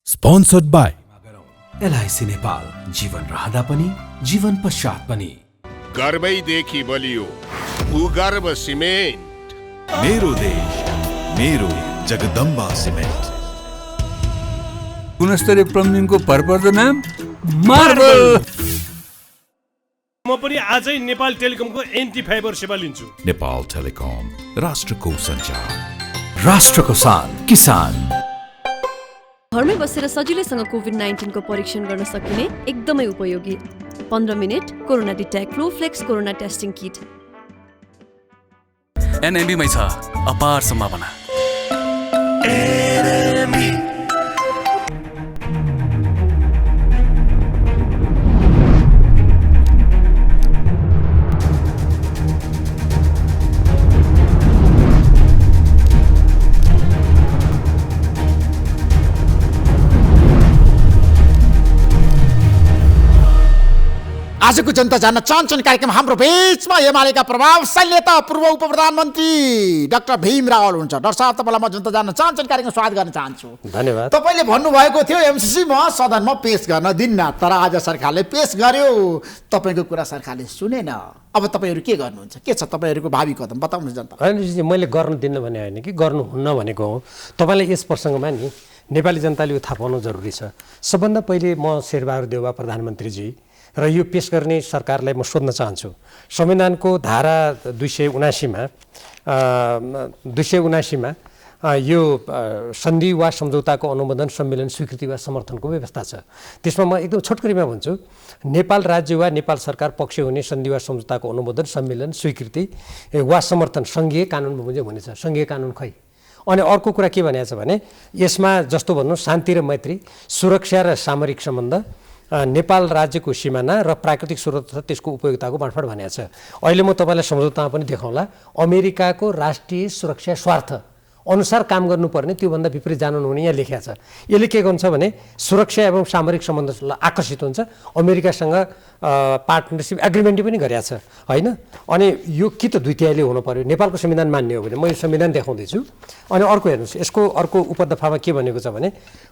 Sponsored by LIC Nepal, जीवन रहँदा पनि जीवन पश्चात पनि। गर्वैदेखि बलियो भूगर्भ सिमेन्ट। मेरो देश मेरो जगदम्बा सिमेन्ट। गुणस्तरीय प्लम्बिङको भरपर्दो नाम मार्बल। म पनि आजै नेपाल टेलिकमको एन्टी फाइबर सेवा लिन्छु। नेपाल टेलिकम, राष्ट्रको सञ्चार, राष्ट्रको शान, किसान। घरमै बसेर सजिलैसँग कोभिड-19 को परीक्षण गर्न सकिने एकदमै उपयोगी 15 minute corona detect Flowflex corona testing kit. एनएमबीमै छ अपार सम्भावना। आजको जनता जान्न चाहन्छन् कार्यक्रम हाम्रो बीचमा एमालेका प्रभावशाली नेता पूर्व उप प्रधानमन्त्री डाक्टर भीम रावल हुन्छ। डाक्टर साहब, तपाईँलाई म जनता जान्न चाहन्छन् कार्यक्रम स्वागत गर्न चाहन्छु। धन्यवाद। तपाईँले भन्नुभएको थियो एमसीसीमा सदनमा पेश गर्न दिन्न, तर आज सरकारले पेश गर्यो। तपाईँको कुरा सरकारले सुनेन। अब तपाईँहरू के गर्नुहुन्छ? के छ तपाईँहरूको भावी कदम बताउनुहोस् जनता। होइन, मैले गर्न दिन्न भने होइन कि गर्नुहुन्न भनेको हो। तपाईँलाई यस प्रसङ्गमा नि नेपाली जनताले यो थाहा पाउनु जरुरी छ। सबभन्दा पहिले म शेरबहादुर देउवा प्रधानमन्त्रीजी र यो पेश गर्ने सरकारलाई म सोध्न चाहन्छु। संविधानको धारा 279मा यो सन्धि वा सम्झौताको अनुमोदन, सम्मेलन, स्वीकृति वा समर्थनको व्यवस्था छ। त्यसमा म एकदम छोटकरीमा भन्छु, नेपाल राज्य वा नेपाल सरकार पक्ष हुने सन्धि वा सम्झौताको अनुमोदन, सम्मेलन, स्वीकृति वा समर्थन सङ्घीय कानुन बमोजिम हुनेछ। सङ्घीय कानुन खै? अनि अर्को कुरा के भनेको छ भने यसमा जस्तो भन्नु शान्ति र मैत्री, सुरक्षा र सामरिक सम्बन्ध, नेपाल राज्यको सिमाना र प्राकृतिक स्रोत तथा त्यसको उपयोगिताको बाँडफाँड भनेको छ। अहिले म तपाईँलाई सम्झौतामा पनि देखाउँला, अमेरिकाको राष्ट्रिय सुरक्षा स्वार्थ अनुसार काम गर्नुपर्ने, त्योभन्दा विपरीत जानु नहुने यहाँ लेखिएको छ। यसले के गर्छ भने सुरक्षा एवं सामरिक सम्बन्धलाई आकर्षित हुन्छ। अमेरिकासँग पार्टनरसिप एग्रिमेन्ट पनि गरेको छ, होइन? अनि यो कि त द्वितीयले हुनु पर्यो, नेपालको संविधान मान्ने हो भने। म यो संविधान देखाउँदैछु। अनि अर्को हेर्नुहोस्, यसको अर्को उपदफामा के भनेको छ भने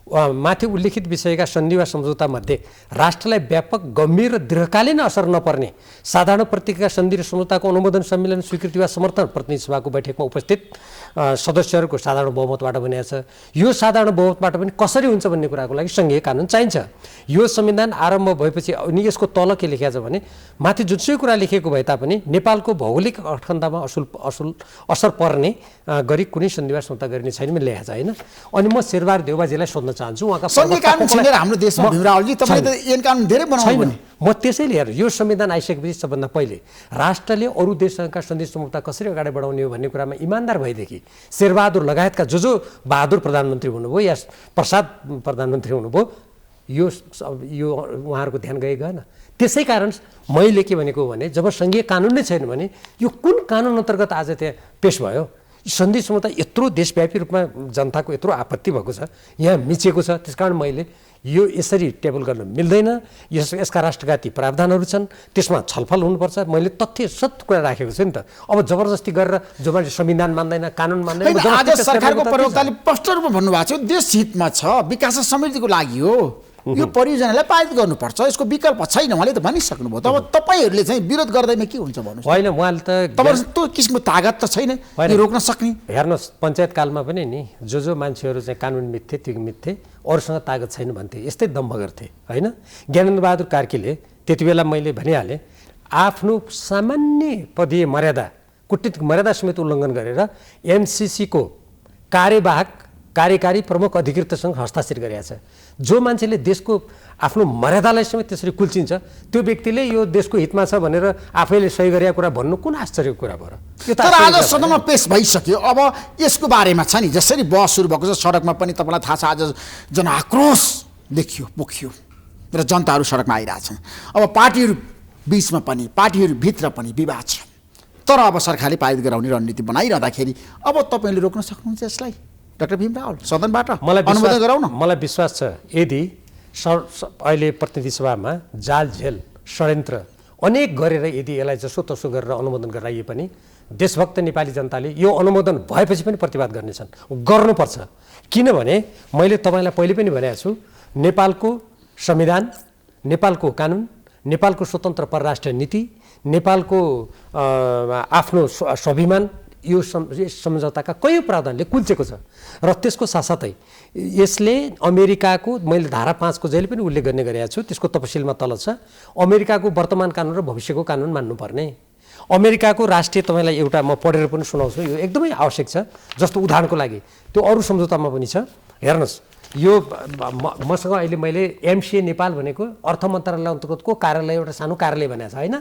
माथि उल्लेखित विषयका सन्धि वा सम्झौतामध्ये राष्ट्रलाई व्यापक, गम्भीर र दीर्घकालीन असर नपर्ने साधारण प्रतिज्ञा, सन्धि र सम्झौताको अनुमोदन, सम्मेलन, स्वीकृति वा समर्थन प्रतिनिधि सभाको बैठकमा उपस्थित सदस्यहरूको साधारण बहुमतबाट बनिएको छ। यो साधारण बहुमतबाट पनि कसरी हुन्छ भन्ने कुराको लागि सङ्घीय कानुन चाहिन्छ। यो संविधान आरम्भ भएपछि अनि यसको तल के लेखिएको छ भने माथि जुनसुकै कुरा लेखिएको भए तापनि नेपालको भौगोलिक अखण्डतामा असर पर्ने गरी कुनै सन्धि वा सम्झौता गरिने छैन पनि लेखेको छ, होइन? अनि म शेरबहादुर देउवाजीलाई सोध्न चाहन्छु, उहाँका सङ्घीय कानुन छैन हाम्रो देशमा भीमरावजी, तपाईँले त ऐन कानुन धेरै बनाउनु छैन। म त्यसैले हेर, यो संविधान आइसकेपछि सबभन्दा पहिले राष्ट्रले अरू देशहरूका सन्धि सम्झौता कसरी अगाडि बढाउने हो भन्ने कुरामा इमान्दार भएदेखि शेरबहादुर लगायतका जो बहादुर प्रधानमन्त्री हुनुभयो या प्रसाद प्रधानमन्त्री हुनुभयो, यो उहाँहरूको ध्यान गएन। त्यसै कारण मैले के भनेको भने जब सङ्घीय कानुन नै छैन भने यो कुन कानुन अन्तर्गत आज त्यहाँ पेश भयो? सन्धि सम्झौता यत्रो देशव्यापी रूपमा जनताको यत्रो आपत्ति भएको छ, यहाँ मिचेको छ। त्यसकारण मैले यो यसरी टेबल गर्न मिल्दैन। यसका राष्ट्रघाती प्रावधानहरू छन्, त्यसमा छलफल हुनुपर्छ। मैले तथ्य सत्य कुरा राखेको छु नि त। अब जबरजस्ती गरेर जो मान्छे संविधान मान्दैन, कानुन मान्दैन। आज सरकारको प्रवक्ताले स्पष्ट रूपमा भन्नुभएको छ देश हितमा छ, विकास र समृद्धिको लागि हो, यो परियोजनालाई पारित गर्नुपर्छ, यसको विकल्प छैन, उहाँले त भनिसक्नुभयो। तब तपाईँहरूले चाहिँ विरोध गर्दैमा के हुन्छ भन्नुहोस्? होइन, उहाँले त तपाईँहरू त्यो किसिमको तागत त छैन यो रोक्न सक्ने। हेर्नुहोस्, पञ्चायत कालमा पनि नि जो मान्छेहरू चाहिँ कानुन मिथे त्यो मिथे, अरूसँग तागत छैन भन्थे, यस्तै दम्भ गर्थे, होइन? ज्ञानेन्द्र बहादुर कार्कीले त्यति बेला मैले भनिहालेँ आफ्नो सामान्य पदीय मर्यादा, कूटनीतिक मर्यादा समेत उल्लङ्घन गरेर एमसीसीको कार्यकारी प्रमुख अधिकृतसँग हस्ताक्षर गरेका छ। जो मान्छेले देशको आफ्नो मर्यादालाई समेत त्यसरी कुल्चिन्छ, त्यो व्यक्तिले यो देशको हितमा छ भनेर आफैले सही गरेका कुरा भन्नु कुन आश्चर्यको कुरा भयो? तर आज सदनमा पेश भइसक्यो। अब यसको बारेमा छ नि, जसरी बहस सुरु भएको छ सडकमा पनि तपाईँलाई थाहा छ, आज जनआक्रोश देखियो पोखियो र जनताहरू सडकमा आइरहेछन्। अब पार्टीहरू बिचमा पनि, पार्टीहरूभित्र पनि विवाद छ। तर अब सरकारले पारित गराउने रणनीति बनाइरहँदाखेरि अब तपाईँले रोक्न सक्नुहुन्छ यसलाई? डाक्टर भीम रावल, सदनबाट अनुमोदन गराउन। मलाई विश्वास छ यदि अहिले प्रतिनिधि सभामा जाल झेल षड्यन्त्र अनेक गरेर यदि यसलाई जसो तसो गरेर अनुमोदन गराइए पनि देशभक्त नेपाली जनताले यो अनुमोदन भएपछि पनि प्रतिवाद गर्नेछन्, गर्नुपर्छ। किनभने मैले तपाईँलाई पहिले पनि भनेको छु, नेपालको संविधान, नेपालको कानुन, नेपालको स्वतन्त्र परराष्ट्र नीति, नेपालको आफ्नो स्वाभिमान यो सम्झौताका कयौँ प्रावधानले कुल्चेको छ र त्यसको साथसाथै यसले अमेरिकाको, मैले धारा 5 को जहिले पनि उल्लेख गर्ने गरेको छु, त्यसको तपसिलमा तल छ, अमेरिकाको वर्तमान कानुन र भविष्यको कानुन मान्नुपर्ने। अमेरिकाको राष्ट्रिय, तपाईँलाई एउटा म पढेर पनि सुनाउँछु, यो एकदमै आवश्यक छ। जस्तो उदाहरणको लागि त्यो अरू सम्झौतामा पनि छ, हेर्नुहोस्, यो मसँग अहिले मैले एमसिए नेपाल भनेको अर्थ मन्त्रालय अन्तर्गतको कार्यालय, एउटा सानो कार्यालय भनेको छ होइन,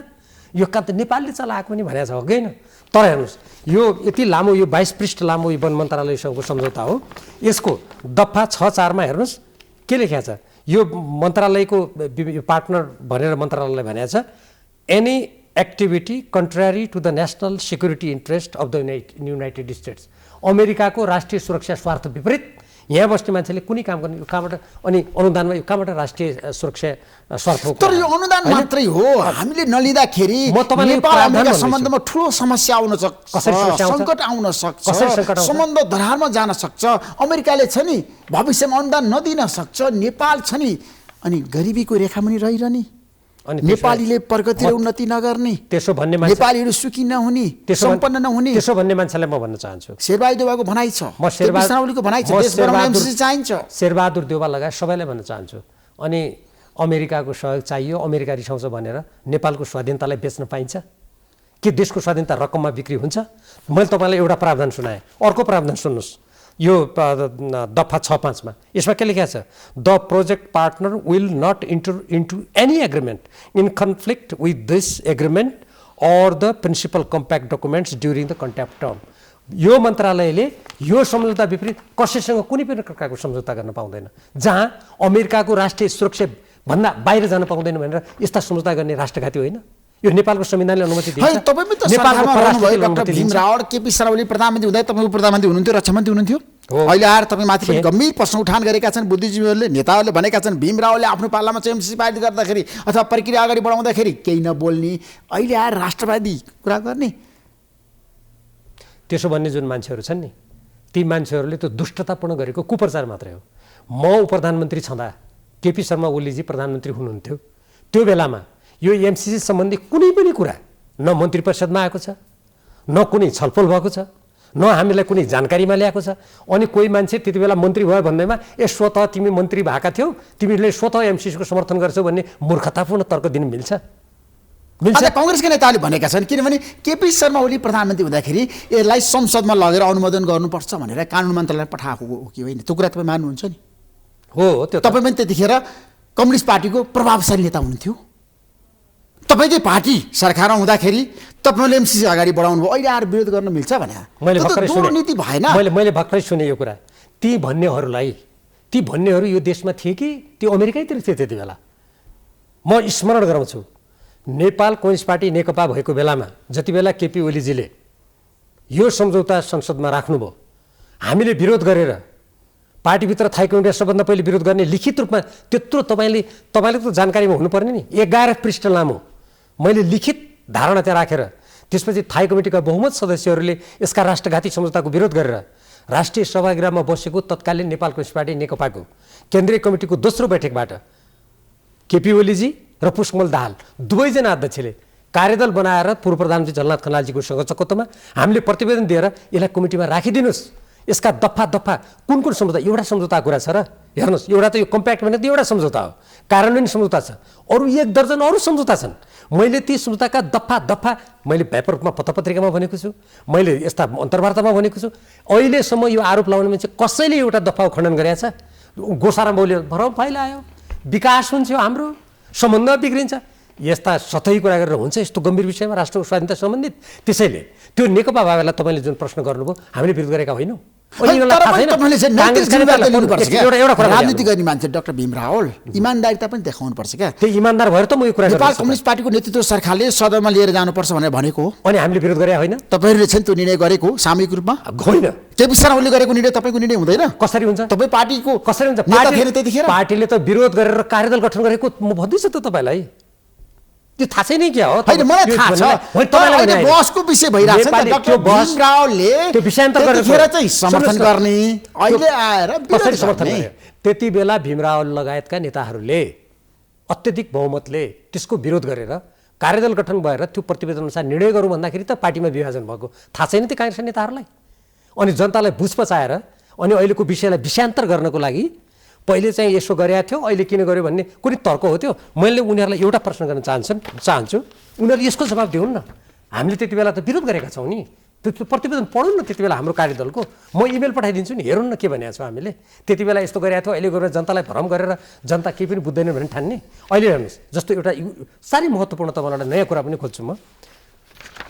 यो नेपालले चलाएको पनि भनेको छ हो कि होइन। तर हेर्नुहोस्, यो यति लामो, यो 22 पृष्ठ लामो यो वन मन्त्रालयसँगको सम्झौता हो। यसको दफा 6.4 हेर्नुहोस् के लेखेको छ, यो मन्त्रालयको पार्टनर भनेर मन्त्रालयले भनेको छ, any activity contrary to the national security interest of the United States, अमेरिकाको राष्ट्रिय सुरक्षा स्वार्थ विपरीत यहाँ बस्ने मान्छेले कुनै काम गर्ने, कहाँबाट अनि अनुदानमा यो कहाँबाट राष्ट्रिय सुरक्षा स्वार्थ हो। तर यो अनुदान मात्रै हो, हामीले नलिँदाखेरि नेपाल अमेरिका सम्बन्धमा ठुलो समस्या आउन सक्छ, सङ्कट आउन सक्छ, सम्बन्ध धरारमा जान सक्छ। अमेरिकाले छ नि भविष्यमा अनुदान नदिन सक्छ, नेपाल छ नि अनि गरिबीको रेखामुनि रहिरहने, अनि नेपालीले प्रगति र उन्नति नगर्ने, त्यसो भन्ने मान्छे, नेपालीहरू सुखी नहुने, सम्पन्न नहुने, त्यसो भन्ने मान्छेलाई म भन्न चाहन्छु, शेरबहादुर देउवाको भनाइ छ, शेरबहादुरको भनाइ छ, देश बनाउन एमसिसी चाहिन्छ, शेरबहादुर देउवा लगायत सबैलाई भन्न चाहन्छु। अनि अमेरिकाको सहयोग चाहियो, अमेरिका रिसाउँछ भनेर नेपालको स्वाधीनतालाई बेच्न पाइन्छ के? देशको स्वाधीनता रकममा बिक्री हुन्छ? मैले तपाईँलाई एउटा प्रावधान सुनाएँ, अर्को प्रावधान सुन्नुहोस्, यो दफा 6.5 यसमा के लेखेको छ, the project partner will not enter into any agreement in conflict with this agreement or the principal compact documents during the contract term. यो मन्त्रालयले यो सम्झौता विपरीत कसैसँग कुनै पनि प्रकारको सम्झौता गर्न पाउँदैन, जहाँ अमेरिकाको राष्ट्रिय सुरक्षा भन्दा बाहिर जान पाउँदैन भनेर यस्ता सम्झौता गर्ने राष्ट्रघाती होइन। यो नेपालको संविधानले अनुमति दिन्छ। नेपालको परराष्ट्र डाक्टर भीम रावल, केपी शर्मा ओली प्रधानमन्त्री हुँदा तपाईँ प्रधानमन्त्री हुनुहुन्थ्यो, रक्षा मन्त्री हुनुहुन्थ्यो, अहिले आएर तपाईँ माथि पनि गम्भीर प्रश्न उठान गरेका छन्। बुद्धिजीवीहरूले, नेताहरूले भनेका छन् भीम रावलले आफ्नो पालामा चाहिँ एमसिसी पारित गर्दाखेरि अथवा प्रक्रिया अगाडि बढाउँदाखेरि केही नबोल्ने, अहिले आएर राष्ट्रवादी कुरा गर्ने। त्यसो भन्ने जुन मान्छेहरू छन् नि, ती मान्छेहरूले त्यो दुष्टतापूर्ण गरेको कुप्रचार मात्रै हो। म प्रधानमन्त्री छँदा केपी शर्मा ओलीजी प्रधानमन्त्री हुनुहुन्थ्यो, त्यो बेलामा यो एमसिसी सम्बन्धी कुनै पनि कुरा न मन्त्री परिषदमा आएको छ, न कुनै छलफल भएको छ, न हामीलाई कुनै जानकारीमा ल्याएको छ। अनि कोही मान्छे त्यति बेला मन्त्री भयो भन्दैमा स्वतः तिमी मन्त्री भएका थियौ, तिमीले स्वतः एमसिसीको समर्थन गर्छौ भन्ने मूर्खतापूर्ण तर्क दिन मिल्छ? कांग्रेसका नेताले भनेका छन्, किनभने केपी शर्मा ओली प्रधानमन्त्री हुँदाखेरि यसलाई संसदमा लगेर अनुमोदन गर्नुपर्छ भनेर कानुन मन्त्रालयले पठाएको हो कि होइन? त्यो कुरा तपाईँ मान्नुहुन्छ नि? हो, त्यो तपाईँ पनि त्यतिखेर कम्युनिस्ट पार्टीको प्रभावशाली नेता हुनुहुन्थ्यो। तपाईँकै पार्टी सरकारमा हुँदाखेरि तपाईँले एमसिसी अगाडि बढाउनु भयो, अहिले आएर विरोध गर्न मिल्छ भने नीति भएन। मैले भर्खरै सुने यो कुरा। ती भन्नेहरू यो देशमा थिए कि त्यो अमेरिकैतिर थिए त्यति बेला? म स्मरण गराउँछु, नेपाल कम्युनिस्ट पार्टी नेकपा भएको बेलामा जति बेला केपी ओलीजीले यो सम्झौता संसदमा राख्नुभयो, हामीले विरोध गरेर पार्टीभित्र थाई कमिटीले सबभन्दा पहिले विरोध गर्ने लिखित रूपमा त्यत्रो तपाईँले त जानकारीमा हुनुपर्ने नि, 11 पृष्ठ लामो मैले लिखित धारणा त्यहाँ राखेर त्यसपछि थाई कमिटीका बहुमत सदस्यहरूले यसका राष्ट्रघाती सम्झौताको विरोध गरेर राष्ट्रिय सभागृहमा बसेको तत्कालीन नेपाल कम्युनिस्ट पार्टी नेकपाको केन्द्रीय कमिटीको दोस्रो बैठकबाट केपी ओलीजी र पुष्पकमल दाहाल दुवैजना अध्यक्षले कार्यदल बनाएर पूर्व प्रधानमन्त्री झलनाथ खनालजीको सचकत्वमा हामीले प्रतिवेदन दिएर यसलाई कमिटीमा राखिदिनुहोस्। यसका दफा कुन सम्झौता, एउटा सम्झौता कुरा छ र हेर्नुहोस्, एउटा त यो कम्प्याक्ट भनेको एउटा सम्झौता हो, कार्यान्वयन सम्झौता छ, अरू 1 दर्जन अरू सम्झौता छन्। मैले ती सम्झौताका दफा मैले व्यापार रूपमा पत्रपत्रिकामा भनेको छु, मैले यस्ता अन्तर्वार्तामा भनेको छु। अहिलेसम्म यो आरोप लगाउने मान्छे कसैले एउटा दफा खण्डन गरेको छ? गोसारा बोल्यो भरम फैलायो, विकास हुन्छ हाम्रो, सम्बन्ध बिग्रिन्छ, यस्ता सतही कुरा गरेर हुन्छ यस्तो गम्भीर विषयमा राष्ट्रको स्वाधीनता सम्बन्धित? त्यसैले त्यो नेकपा बाबुलाई तपाईँले जुन प्रश्न गर्नुभयो हामीले विरोध गरेका होइनौँ। राजनीति गर्ने मान्छे डाक्टर भीम रावल इमान्दारिता पनि देखाउनुपर्छ क्या। त्यो इमान्दार भएर त म यो कुरा नेपाल कम्युनिस्ट पार्टीको नेतृत्व सरकारले सदनमा लिएर जानुपर्छ भनेर भनेको हो। अनि हामीले विरोध गरे होइन? तपाईँहरूले चाहिँ त्यो निर्णय गरेको सामूहिक रूपमा होइन? केपी शर्मा ओलीले गरेको निर्णय तपाईँको निर्णय हुँदैन? कसरी हुन्छ? तपाईँ पार्टीको कसरी हुन्छ? त्यतिखेर पार्टीले त विरोध गरेर कार्यदल गठन गरेको म भन्दैछु त तपाईँलाई। त्यो थाहा छैन क्या हो होइन मलाई थाहा छ अहिले बसको विषय भइरहेको छ नि त डाक्टर भीमरावले त्यो विषयान्तर गरेर चाहिँ समर्थन गर्ने अहिले आएर कसरी समर्थन गर्ने त्यति बेला भीमराव लगायतका नेताहरूले अत्यधिक बहुमतले त्यसको विरोध गरेर कार्यदल गठन भएर त्यो प्रतिवेदन अनुसार निर्णय गरौँ भन्दाखेरि त पार्टीमा विभाजन भएको थाहा छैन त्यो काङ्ग्रेस नेताहरूलाई अनि जनतालाई बुझ पचाएर अनि अहिलेको विषयलाई विषयान्तर गर्नको लागि पहिले चाहिँ यसो गरेका थियो अहिले किन गर्यो भन्ने कुनै तर्क हो त्यो मैले उनीहरूलाई एउटा प्रश्न गर्न चाहन्छु उनीहरूले यसको जवाब दिउन् न हामीले त्यति बेला त विरोध गरेका छौँ नि त्यो प्रतिवेदन पढौँ न त्यति बेला हाम्रो कार्यदलको म इमेल पठाइदिन्छु नि हेरौँ न के भनेको छ हामीले त्यति बेला यस्तो गरेका थियो अहिले गएर जनतालाई भ्रम गरेर जनता केही पनि बुझ्दैन भने ठान्ने अहिले हेर्नुहोस् जस्तो एउटा साह्रै महत्त्वपूर्ण तपाईँलाई एउटा नयाँ कुरा पनि खोज्छु म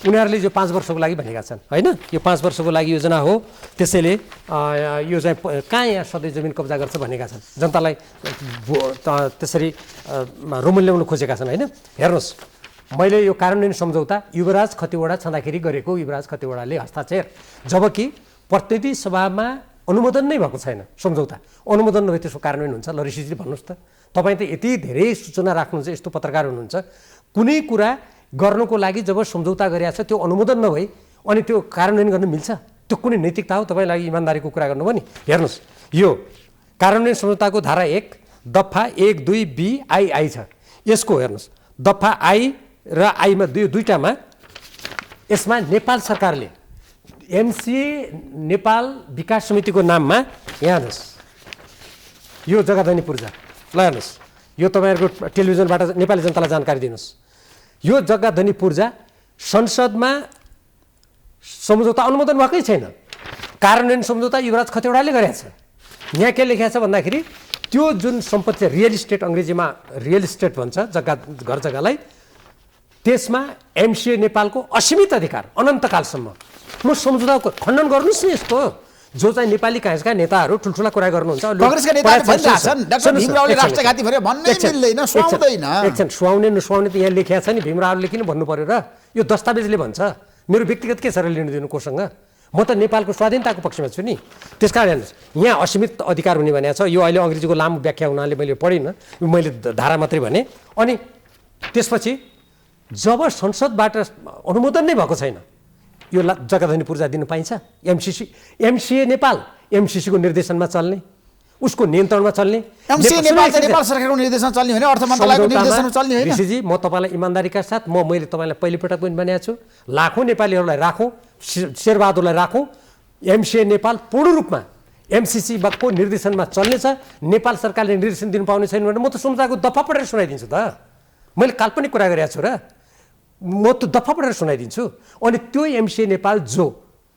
उनीहरूले जो 5 वर्षको लागि भनेका छन् होइन यो 5 वर्षको लागि योजना हो त्यसैले यो चाहिँ कहाँ यहाँ सधैँ जमिन कब्जा गर्छ भनेका छन् जनतालाई त्यसरी रोमन ल्याउन खोजेका छन् होइन हेर्नुहोस् मैले यो कार्यान्वयन सम्झौता युवराज खतिवडा छँदाखेरि गरेको युवराज खतिवडाले हस्ताक्षर जबकि प्रतिनिधि सभामा अनुमोदन नै भएको छैन सम्झौता अनुमोदन नभए त्यसको कार्यान्वयन हुन्छ ल ऋषिजी भन्नुहोस् त तपाईँ त यति धेरै सूचना राख्नुहुन्छ यस्तो पत्रकार हुनुहुन्छ कुनै कुरा गर्नको लागि जब सम्झौता गरिएको छ त्यो अनुमोदन नभई अनि त्यो कार्यान्वयन गर्न मिल्छ त्यो कुनै नैतिकता हो तपाईँलाई इमान्दारीको कुरा गर्नुभयो नि हेर्नुहोस् यो कार्यान्वयन सम्झौताको धारा 1 दफा 1 2 बी आई छ यसको हेर्नुहोस् दफा आई र आईमा दुईटामा यसमा नेपाल सरकारले एमसिए नेपाल विकास समितिको नाममा यहाँ हेर्नुहोस् यो जग्गाधनी पूर्जा ल हेर्नुहोस् यो तपाईँहरूको टेलिभिजनबाट नेपाली जनतालाई जानकारी दिनुहोस् यो जग्गाधनी पूर्जा संसदमा सम्झौता अनुमोदन भएकै छैन कार्यान्वयन सम्झौता युवराज खतिवडाले गरेको छ यहाँ के लेखेको छ भन्दाखेरि त्यो जुन सम्पत्ति रियल इस्टेट अङ्ग्रेजीमा रियल इस्टेट भन्छ जग्गा घर जग्गालाई त्यसमा एमसिए नेपालको असीमित अधिकार अनन्तकालसम्म म सम्झौताको खण्डन गर्नुहोस् न यस्तो जो चाहिँ नेपाली काङ्ग्रेसका नेताहरू ठुल्ठुला कुरा गर्नुहुन्छ काङ्ग्रेसका नेताहरू भनिरहेछन् डाक्टर भीमरावले राष्ट्रघाती भन्यो भन्नै मिल्दैन सुहाउँदैन एकछिन सुहाउने नसुहाउने त यहाँ लेखेको छ नि भीमरावले किन भन्नु पर्यो र यो दस्तावेजले भन्छ मेरो व्यक्तिगत के छ र लिनु दिनु कोसँग म त नेपालको स्वाधीनताको पक्षमा छु नि त्यसकारण यहाँ असीमित अधिकार हुने भनेको छ यो अहिले अङ्ग्रेजीको लामो व्याख्या हुनाले मैले पढिनँ मैले धारा मात्रै भने अनि त्यसपछि जब संसदबाट अनुमोदन नै भएको छैन यो जग्गाधनी पूर्जा दिनु पाइन्छ एमसिए नेपाल एमसिसीको निर्देशनमा चल्ने उसको नियन्त्रणमा चल्ने एमसिए नेपाल चाहिँ नेपाल सरकारको निर्देशनमा चल्ने होइन अर्थ मन्त्रालयको निर्देशनमा चल्ने होइन ऋषिजी म तपाईँलाई इमान्दारीका साथ मैले तपाईँलाई पहिलोपटक पनि भनेको छु लाखौँ नेपालीहरूलाई राखौँ शेरबहादुरलाई राखौँ एमसिए नेपाल पूर्ण रूपमा एमसिसीको निर्देशनमा चल्नेछ नेपाल सरकारले निर्देशन दिनु पाउने छैन भने म त सम्झौताको दफा पढेर सुनाइदिन्छु त मैले काल्पनिक कुरा गरेको छु र म त दफा पढेर सुनाइदिन्छु अनि त्यो एमसिए नेपाल जो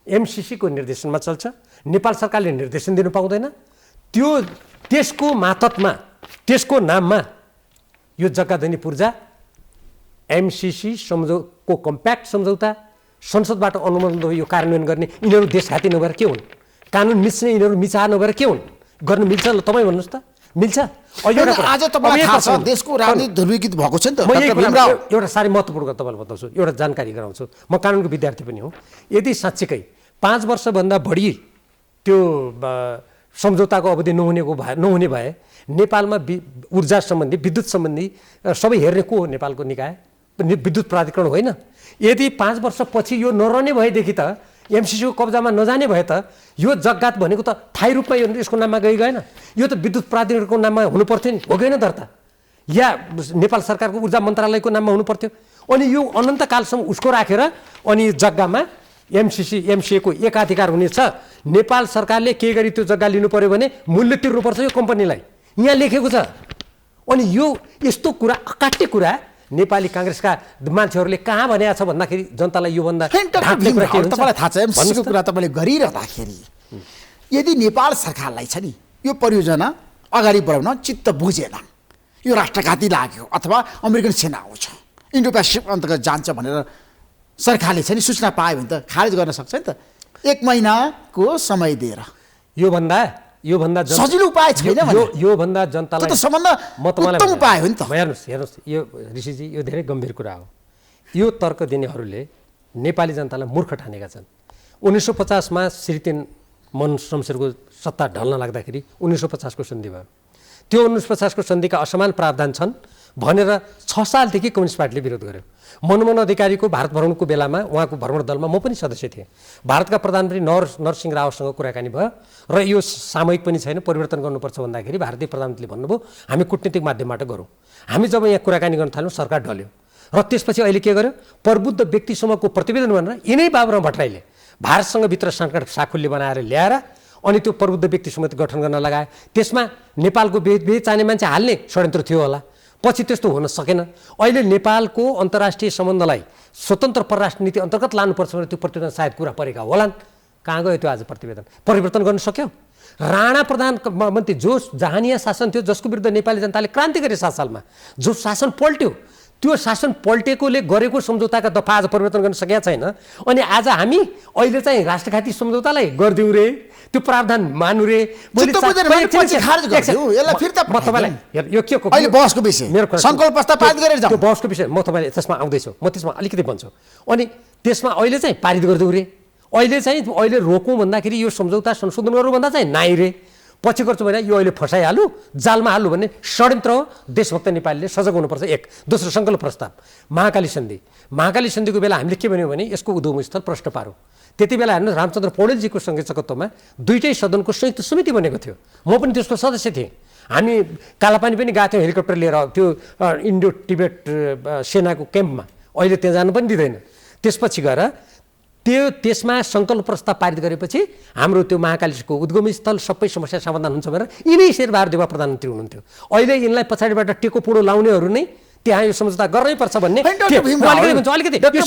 एमसिसीको निर्देशनमा चल्छ नेपाल सरकारले निर्देशन दिनु पाउँदैन त्यसको मातहतमा त्यसको नाममा यो जग्गाधनी पूर्जा एमसिसी सम्झौताको कम्प्याक्ट सम्झौता संसदबाट अनुमोदन यो कार्यान्वयन गर्ने यिनीहरू देशघाती नभएर के हुन् कानुन मिच्ने यिनीहरू मिचा नभएर के हुन् गर्न मिल्छ ल तपाईँ भन्नुहोस् त मिल्छ आज तपाईँलाई थाहा छ देशको राजनीति ध्रुवीकृत भएको छ नि त एउटा साह्रै महत्त्वपूर्ण तपाईँलाई बताउँछु एउटा जानकारी गराउँछु म कानुनको विद्यार्थी पनि हो यदि साँच्चीकै 5 वर्षभन्दा बढी त्यो सम्झौताको अवधि नहुने भए नेपालमा ऊर्जा सम्बन्धी विद्युत सम्बन्धी सबै हेर्ने को हो नेपालको निकाय विद्युत प्राधिकरण होइन यदि 5 वर्षपछि यो नरहने भएदेखि त एमसिसीको कब्जामा नजाने भए त यो जग्गात भनेको त थायी रूपमा यसको नाममा गएन यो त विद्युत प्राधिकरणको नाममा हुनुपर्थ्यो नि हो गएन दर्ता या नेपाल सरकारको ऊर्जा मन्त्रालयको नाममा हुनुपर्थ्यो अनि यो अनन्तकालसम्म उसको राखेर अनि जग्गामा एमसिएको एकाधिकार हुनेछ नेपाल सरकारले के गरी त्यो जग्गा लिनु पर्यो भने मूल्य तिर्नुपर्छ यो कम्पनीलाई यहाँ लेखेको छ अनि यो यस्तो कुरा अकाट्य कुरा नेपाली काङ्ग्रेसका मान्छेहरूले कहाँ भनेको छ भन्दाखेरि जनतालाई योभन्दा तपाईँलाई थाहा छ एमसिसीको कुरा तपाईँले गरिरहँदाखेरि यदि नेपाल सरकारलाई छ नि यो परियोजना अगाडि बढाउन चित्त बुझेन यो राष्ट्रघाती लाग्यो अथवा अमेरिकन सेना आउँछ इन्डो पेसिफिक अन्तर्गत जान्छ भनेर सरकारले छ नि सूचना पायो भने त खारेज गर्न सक्छ नि त 1 महिनाको समय दिएर योभन्दा सजिलो उपाय छैन योभन्दा जनतालाई उत्तम उपाय हो नि त हेर्नुहोस् यो ऋषिजी यो धेरै गम्भीर कुरा हो यो तर्क दिनेहरूले नेपाली जनतालाई मूर्ख ठानेका छन् 1950 मा श्री 3 मन शमशेरको सत्ता ढल्न लाग्दाखेरि 1950 को सन्धि भयो त्यो 1950 को सन्धिका असमान प्रावधान छन् भनेर 6 सालदेखि कम्युनिस्ट पार्टीले विरोध गर्यो। मनमोहन अधिकारीको भारत भ्रमणको बेलामा उहाँको भ्रमण दलमा म पनि सदस्य थिएँ। भारतका प्रधानमन्त्री नरसिंह रावसँग कुराकानी भयो र यो सामूहिक पनि छैन, परिवर्तन गर्नुपर्छ भन्दाखेरि भारतीय प्रधानमन्त्रीले भन्नुभयो हामी कूटनीतिक माध्यमबाट गरौँ। हामी जब यहाँ कुराकानी गर्न थाल्यौँ सरकार ढल्यो र त्यसपछि अहिले के गर्यो, प्रबुद्ध व्यक्तिसम्मको प्रतिवेदन भनेर यिनै बाबुराम भट्टराईले भारतसँग भित्र साखुल्य बनाएर ल्याएर अनि त्यो प्रबुद्ध व्यक्ति समिति गठन गर्न लगाए। त्यसमा नेपालको बेचाने मान्छे हाल्ने षड्यन्त्र थियो होला, पछि त्यस्तो हुन सकेन। अहिले नेपालको अन्तर्राष्ट्रिय सम्बन्धलाई स्वतन्त्र परराष्ट्र नीति अन्तर्गत लानुपर्छ भने त्यो प्रतिवेदन सायद कुरा परेका होलान्। कहाँ गयो त्यो आज प्रतिवेदन? परिवर्तन गर्न सक्यो? राणा प्रधानमन्त्री जो जहानिया शासन थियो, जसको विरुद्ध नेपाली जनताले क्रान्ति गरे 7 सालमा, जो शासन पल्ट्यो, त्यो शासन पल्टेकोले गरेको सम्झौताका दफा आज परिवर्तन गर्न सकेका छैन। अनि आज हामी अहिले चाहिँ राष्ट्रघाती सम्झौतालाई गरिदिउँ रे, त्यो प्रावधान मान्नु रे। यो के अहिले बहसको विषय, संकल्प प्रस्ताव पारित गरेर जाऊ। त्यो बहसको विषय म तपाईँले त्यसमा आउँदैछु, म त्यसमा अलिकति भन्छु। अनि त्यसमा अहिले चाहिँ पारित गरिदिउँ रे, अहिले रोकौँ भन्दाखेरि यो सम्झौता संशोधन गरौँ भन्दा चाहिँ नाइ रे, पछि गर्छु भने यो अहिले फसाइहालु, जालमा हाल्नु भन्ने षड्यन्त्र हो। देशभक्त नेपालीले सजग हुनुपर्छ। एक। दोस्रो, सङ्कल्प प्रस्ताव, महाकाली सन्धिको बेला हामीले के भन्यौँ भने यसको उद्गमस्थल प्रश्न पारौँ। त्यति बेला हेर्नु रामचन्द्र पौडेलजीको संयोजकत्वमा दुईटै सदनको संयुक्त समिति बनेको थियो, म पनि त्यसको सदस्य थिएँ। हामी कालापानी पनि गएको थियौँ हेलिकप्टर लिएर त्यो इन्डो टिबेट सेनाको क्याम्पमा, अहिले त्यहाँ जानु पनि दिँदैन। त्यसपछि गएर त्यसमा सङ्कल्प प्रस्ताव पारित गरेपछि हाम्रो त्यो महाकालीको उद्गमस्थल सबै समस्या समाधान हुन्छ भनेर यिनै शेरबहादुर देउवा प्रधानमन्त्री हुनुहुन्थ्यो। अहिले यिनलाई पछाडिबाट टेको पोडो लाउनेहरू नै त्यहाँ यो सम्झौता गर्नै पर्छ भन्ने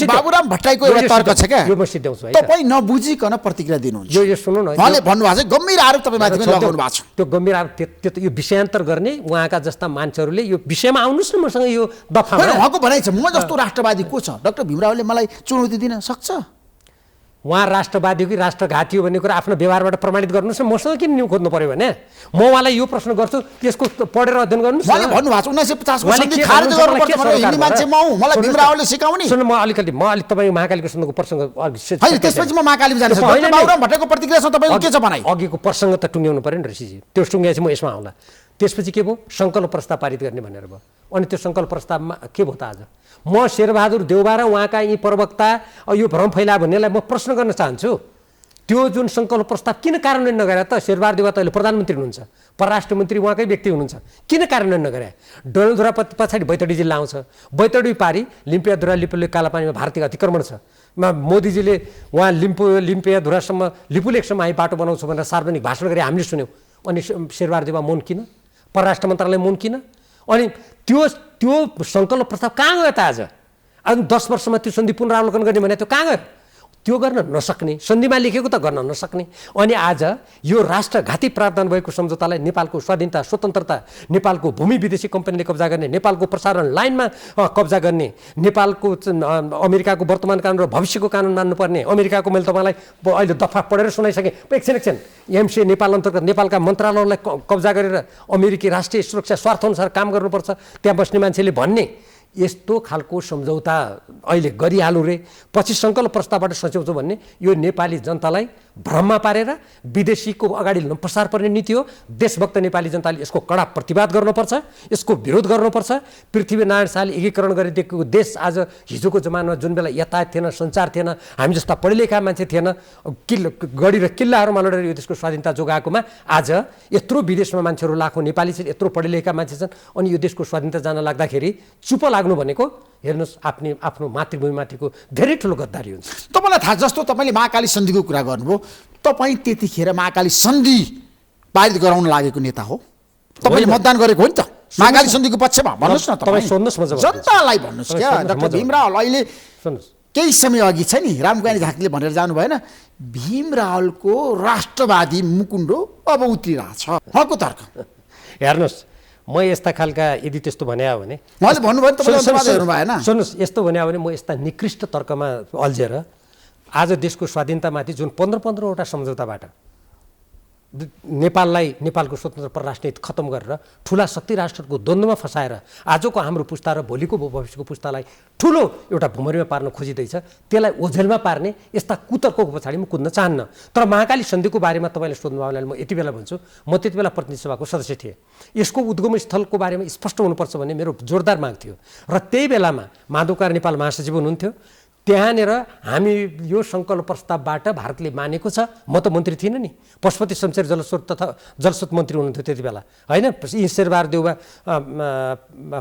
बाबुराम भट्टराईको एउटा तर्क छ क्या, यो म सिद्ध्याउँछु है। तपाईँ नबुझिकन प्रतिक्रिया दिनुहुन्छ। यो सुन्नु न, उहाँले भन्नुभएको छ गम्भीर आरोप तपाईँमाथि पनि लगाउनु भएको छ। त्यो गम्भीर आरोप, त्यो यो विषयान्तर गर्ने उहाँका जस्ता मान्छेहरूले यो विषयमा आउनुहोस् न मसँग यो दफामा। उहाँको भनाइ छ म जस्तो राष्ट्रवादी को छ, डाक्टर भीमरावले मलाई चुनौती दिन सक्छ? उहाँ राष्ट्रवादी हो कि राष्ट्रघाती हो भन्ने कुरा आफ्नो व्यवहारबाट प्रमाणित गर्नुहोस् न। मसँग किन न्यु खोज्नु पर्यो भने म उहाँलाई यो प्रश्न गर्छु, त्यसको पढेर अध्ययन गर्नुहोस्। उहाँले भन्नुभएको छ 1950 को सन्धि खारेज गर्नुपर्छ भनेर हिन्दी मान्छे म हुँ, मलाई भीमरावले सिकाउने। सुन्नु, म अलिकति तपाईँ महाकालीको सन्दर्भको प्रसङ्ग होइन, त्यसपछि म महाकालीमा जाने छु। बाबुराम भट्टराईको प्रतिक्रिया छ, तपाईँको के छ भनाइ? अघिको प्रसङ्ग त टुङ्ग्याउनु पर्यो नि ऋषिजी, त्यो टुङ्ग्याएपछि म यसमा आउँला। त्यसपछि के भयो, सङ्कल्प प्रस्ताव पारित गर्ने भनेर भयो। अनि त्यो सङ्कल्प प्रस्तावमा के भयो त आज? म शेरबहादुर देउवा र उहाँका यी प्रवक्ता यो भ्रम फैला भन्नेलाई म प्रश्न गर्न चाहन्छु, त्यो जुन सङ्कल्प प्रस्ताव किन कार्यान्वयन नगरे त? शेरबहादुर देउवा त अहिले प्रधानमन्त्री हुनुहुन्छ, परराष्ट्र मन्त्री उहाँकै व्यक्ति हुनुहुन्छ, किन कार्यान्वयन नगरे? डडेलधुरा पछाडि बैतडी जिल्ला आउँछ, बैतडी पारी लिम्पियाधुरा लिपुलेक कालापानीमा भारतीय अतिक्रमण छ। मोदीजीले उहाँ लिम्पियाधुरासम्म लिपुलेकसम्म हामी बाटो बनाउँछु भनेर सार्वजनिक भाषण गरे, हामीले सुन्यौँ। अनि शेरबहादुर देउवा मौन किन? परराष्ट्र मन्त्रालय मौन किन? अनि त्यो सङ्कल्प प्रस्ताव कहाँ गयो त आज? आज 10 वर्षमा त्यो सन्धि पुनरावलोकन गर्ने भने त्यो कहाँ गयो? त्यो गर्न नसक्ने, सन्धिमा लेखेको त गर्न नसक्ने। अनि आज यो राष्ट्रघाती प्रावधान भएको सम्झौतालाई नेपालको स्वाधीनता, स्वतन्त्रता, नेपालको भूमि विदेशी कम्पनीले कब्जा गर्ने, नेपालको प्रसारण लाइनमा कब्जा गर्ने, नेपालको अमेरिकाको वर्तमान कानुन र भविष्यको कानुन मान्नुपर्ने, अमेरिकाको मैले तपाईँलाई अहिले दफा पढेर सुनाइसकेँ। एकछिन एमसिए नेपाल अन्तर्गत नेपालका मन्त्रालयलाई कब्जा गरेर अमेरिकी राष्ट्रिय सुरक्षा स्वार्थअनुसार काम गर्नुपर्छ त्यहाँ बस्ने मान्छेले भन्ने, यस्तो खालको सम्झौता अहिले गरिहालौँ रे, पछि सङ्कल्प प्रस्तावबाट सच्याउँछु भन्ने यो नेपाली जनतालाई भ्रममा पारेर विदेशीको अगाडि लम्पसार पर्ने नीति हो। देशभक्त नेपाली जनताले यसको कडा प्रतिवाद गर्नुपर्छ, यसको विरोध गर्नुपर्छ। पृथ्वीनारायण शाहले एकीकरण गरिदिएको देश आज हिजोको जमानामा जुन बेला यातायात थिएन, सञ्चार थिएन, हामी जस्ता पढेलेखा मान्छे थिएन, गढी र किल्लाहरूमा लडेर यो देशको स्वाधीनता जोगाएकोमा आज यत्रो विदेशमा मान्छेहरू लाखौँ नेपाली छन्, यत्रो पढेलेखा मान्छे छन्, अनि यो देशको स्वाधीनता जान लाग्दाखेरि चुप लाग्नु भनेको हेर्नुहोस् आफ्नो मातृभूमिमाथिको धेरै ठुलो गद्दारी हुन्छ। तपाईँलाई थाहा जस्तो तपाईँले महाकाली सन्धिको कुरा गर्नुभयो, तपाईँ त्यतिखेर महाकाली सन्धि पारित गराउन लागेको नेता हो, तपाईँले मतदान गरेको हो नि त महाकाली सन्धिको पक्षमा? भन्नुहोस् न, तपाईँ सोध्नुहोस्, म जनतालाई भन्नुहोस् क्या। डाक्टर भीमराव अहिले केही समय अघि छ नि रामकुमारी झाँक्रीले भनेर जानु भएन, भीमरावको राष्ट्रवादी मुकुण्डो अब उत्रिरहेछ, उहाँको तर्क। हेर्नुहोस्, म यस्ता खालका यदि त्यस्तो भने हो भने उहाँले भन्नुभयो सुन्नुहोस्, यस्तो भने हो भने म यस्ता निकृष्ट तर्कमा अल्झेर आज देशको स्वाधीनतामाथि जुन 15-15वटा सम्झौताबाट नेपाललाई नेपालको स्वतन्त्र परराष्ट्र नीति खत्तम गरेर ठुला शक्ति राष्ट्रको द्वन्द्वमा फसाएर आजको हाम्रो पुस्ता र भोलिको भविष्यको पुस्तालाई ठुलो एउटा भुमरीमा पार्न खोजिँदैछ, त्यसलाई ओझेलमा पार्ने यस्ता कुतर्कको पछाडि म कुद्न चाहन्न। तर महाकाली सन्धिको बारेमा तपाईँले सोध्नुभयो म यति बेला भन्छु, म त्यति बेला प्रतिनिधि सभाको सदस्य थिएँ। यसको उद्गम स्थलको बारेमा स्पष्ट हुनुपर्छ भन्ने मेरो जोरदार माग थियो र त्यही बेलामा माधवकार नेपाल महासचिव हुनुहुन्थ्यो। त्यहाँनिर हामी यो सङ्कल्प प्रस्तावबाट भारतले मानेको छ। म त मन्त्री थिइनँ नि, पशुपति शमशेर जलस्रोत तथा जलस्रोत मन्त्री हुनुहुन्थ्यो त्यति बेला, होइन? शेरबहादुर देउवा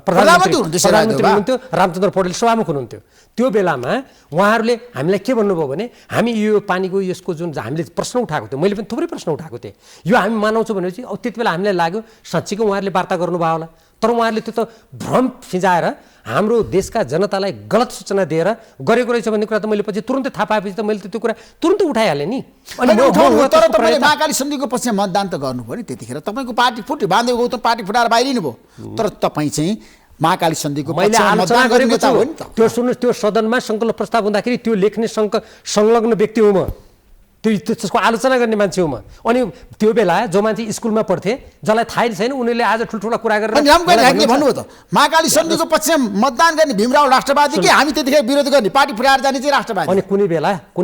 प्रधानमन्त्री हुनुहुन्थ्यो, रामचन्द्र पौडेल सभामुख हुनुहुन्थ्यो। त्यो बेलामा उहाँहरूले हामीलाई के भन्नुभयो भने हामी यो पानीको यसको जुन हामीले प्रश्न उठाएको थियो, मैले पनि थुप्रै प्रश्न उठाएको थिएँ, यो हामी मानाउँछौँ भनेपछि अब त्यति बेला हामीलाई लाग्यो साँच्चीको उहाँहरूले वार्ता गर्नुभयो होला। तर उहाँहरूले त्यो त भ्रम फिजाएर हाम्रो देशका जनतालाई गलत सूचना दिएर गरेको रहेछ भन्ने कुरा त मैले पछि तुरुन्तै थाहा पाएपछि त मैले त्यो कुरा तुरुन्तै उठाइहालेँ नि। अनि तर तपाईँले महाकाली सन्धिको पछि मतदान त गर्नुभयो नि, त्यतिखेर तपाईँको पार्टी फुट्यो, बाँधेको गौतम पार्टी फुटाएर बाहिरिनु भयो। तर तपाईँ चाहिँ महाकाली सन्धिको मैले आलोचना गरेको छु। त्यो सुन्नुहोस्, त्यो सदनमा सङ्कल्प प्रस्ताव हुँदाखेरि त्यो लेख्ने संलग्न व्यक्ति हो म, त्यसको आलोचना गर्ने मान्छे हो म। अनि त्यो बेला जो मान्छे स्कुलमा पढ्थे, जसलाई थाहै छैन, उनीहरूले आज ठुल्ठुला कुरा गरेर भन्नुभयो त महाकाली सन्धिको पक्षमा मतदान गर्ने भीमराव राष्ट्रवादी कि हामी त्यतिखेर विरोध गर्ने पार्टी फुटाएर जाने चाहिँ राष्ट्रवादी। अनि कुनै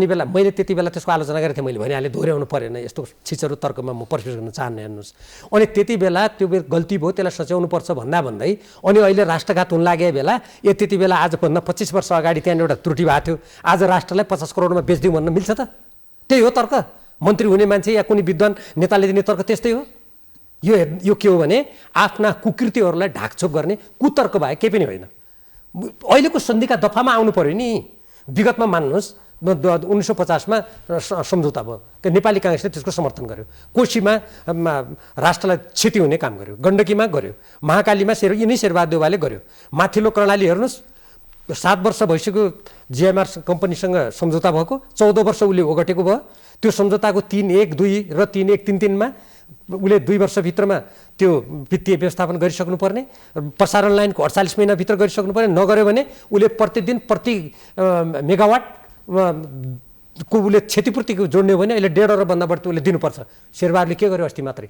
बेला मैले त्यति बेला त्यसको आलोचना गरेको थिएँ, मैले भनिहालेँ, दोहोऱ्याउनु परेन, यस्तो छिचहरू तर्कमा म प्रवेश गर्न चाहन्न। हेर्नुहोस्, अनि त्यति बेला त्यो गल्ती भयो, त्यसलाई सच्याउनु पर्छ भन्दै अनि अहिले राष्ट्रघात हुन लागेको बेला त्यति बेला आजभन्दा 25 वर्ष अगाडि त्यहाँ एउटा त्रुटि भएको थियो, आज राष्ट्रलाई 50 करोडमा बेच्दिउँ भन्न मिल्छ त? त्यही हो तर्क? मन्त्री हुने मान्छे या कुनै विद्वान नेताले दिने तर्क त्यस्तै हो। यो के हो भने आफ्ना कुकृतिहरूलाई ढाकछोप गर्ने कुतर्क भए केही पनि होइन। अहिलेको सन्धिका दफामा आउनु पर्यो नि। विगतमा मान्नुहोस् 1950मा सम्झौता भयो, नेपाली काङ्ग्रेसले त्यसको समर्थन गर्यो, कोशीमा राष्ट्रलाई क्षति हुने काम गर्यो, गण्डकीमा गर्यो, महाकालीमा यिनै शेरबहादुर देउवाले गर्यो। माथिल्लो कर्णाली हेर्नुहोस्, 7 वर्ष भइसक्यो जिएमआर कम्पनीसँग सम्झौता भएको, 14 वर्ष उसले ओगटेको भयो। त्यो सम्झौताको 3.1.2 र 3.1.3.3मा उसले 2 वर्षभित्रमा त्यो वित्तीय व्यवस्थापन गरिसक्नु पर्ने, प्रसारण लाइनको 48 महिनाभित्र गरिसक्नु पर्ने, नगर्यो भने उसले प्रतिदिन प्रति मेगावाट को उसले क्षतिपूर्तिको जोड्ने हो भने अहिले 1.5 अरबभन्दा बढी उसले दिनुपर्छ। शेरबहादुरले के गर्यो अस्ति मात्रै,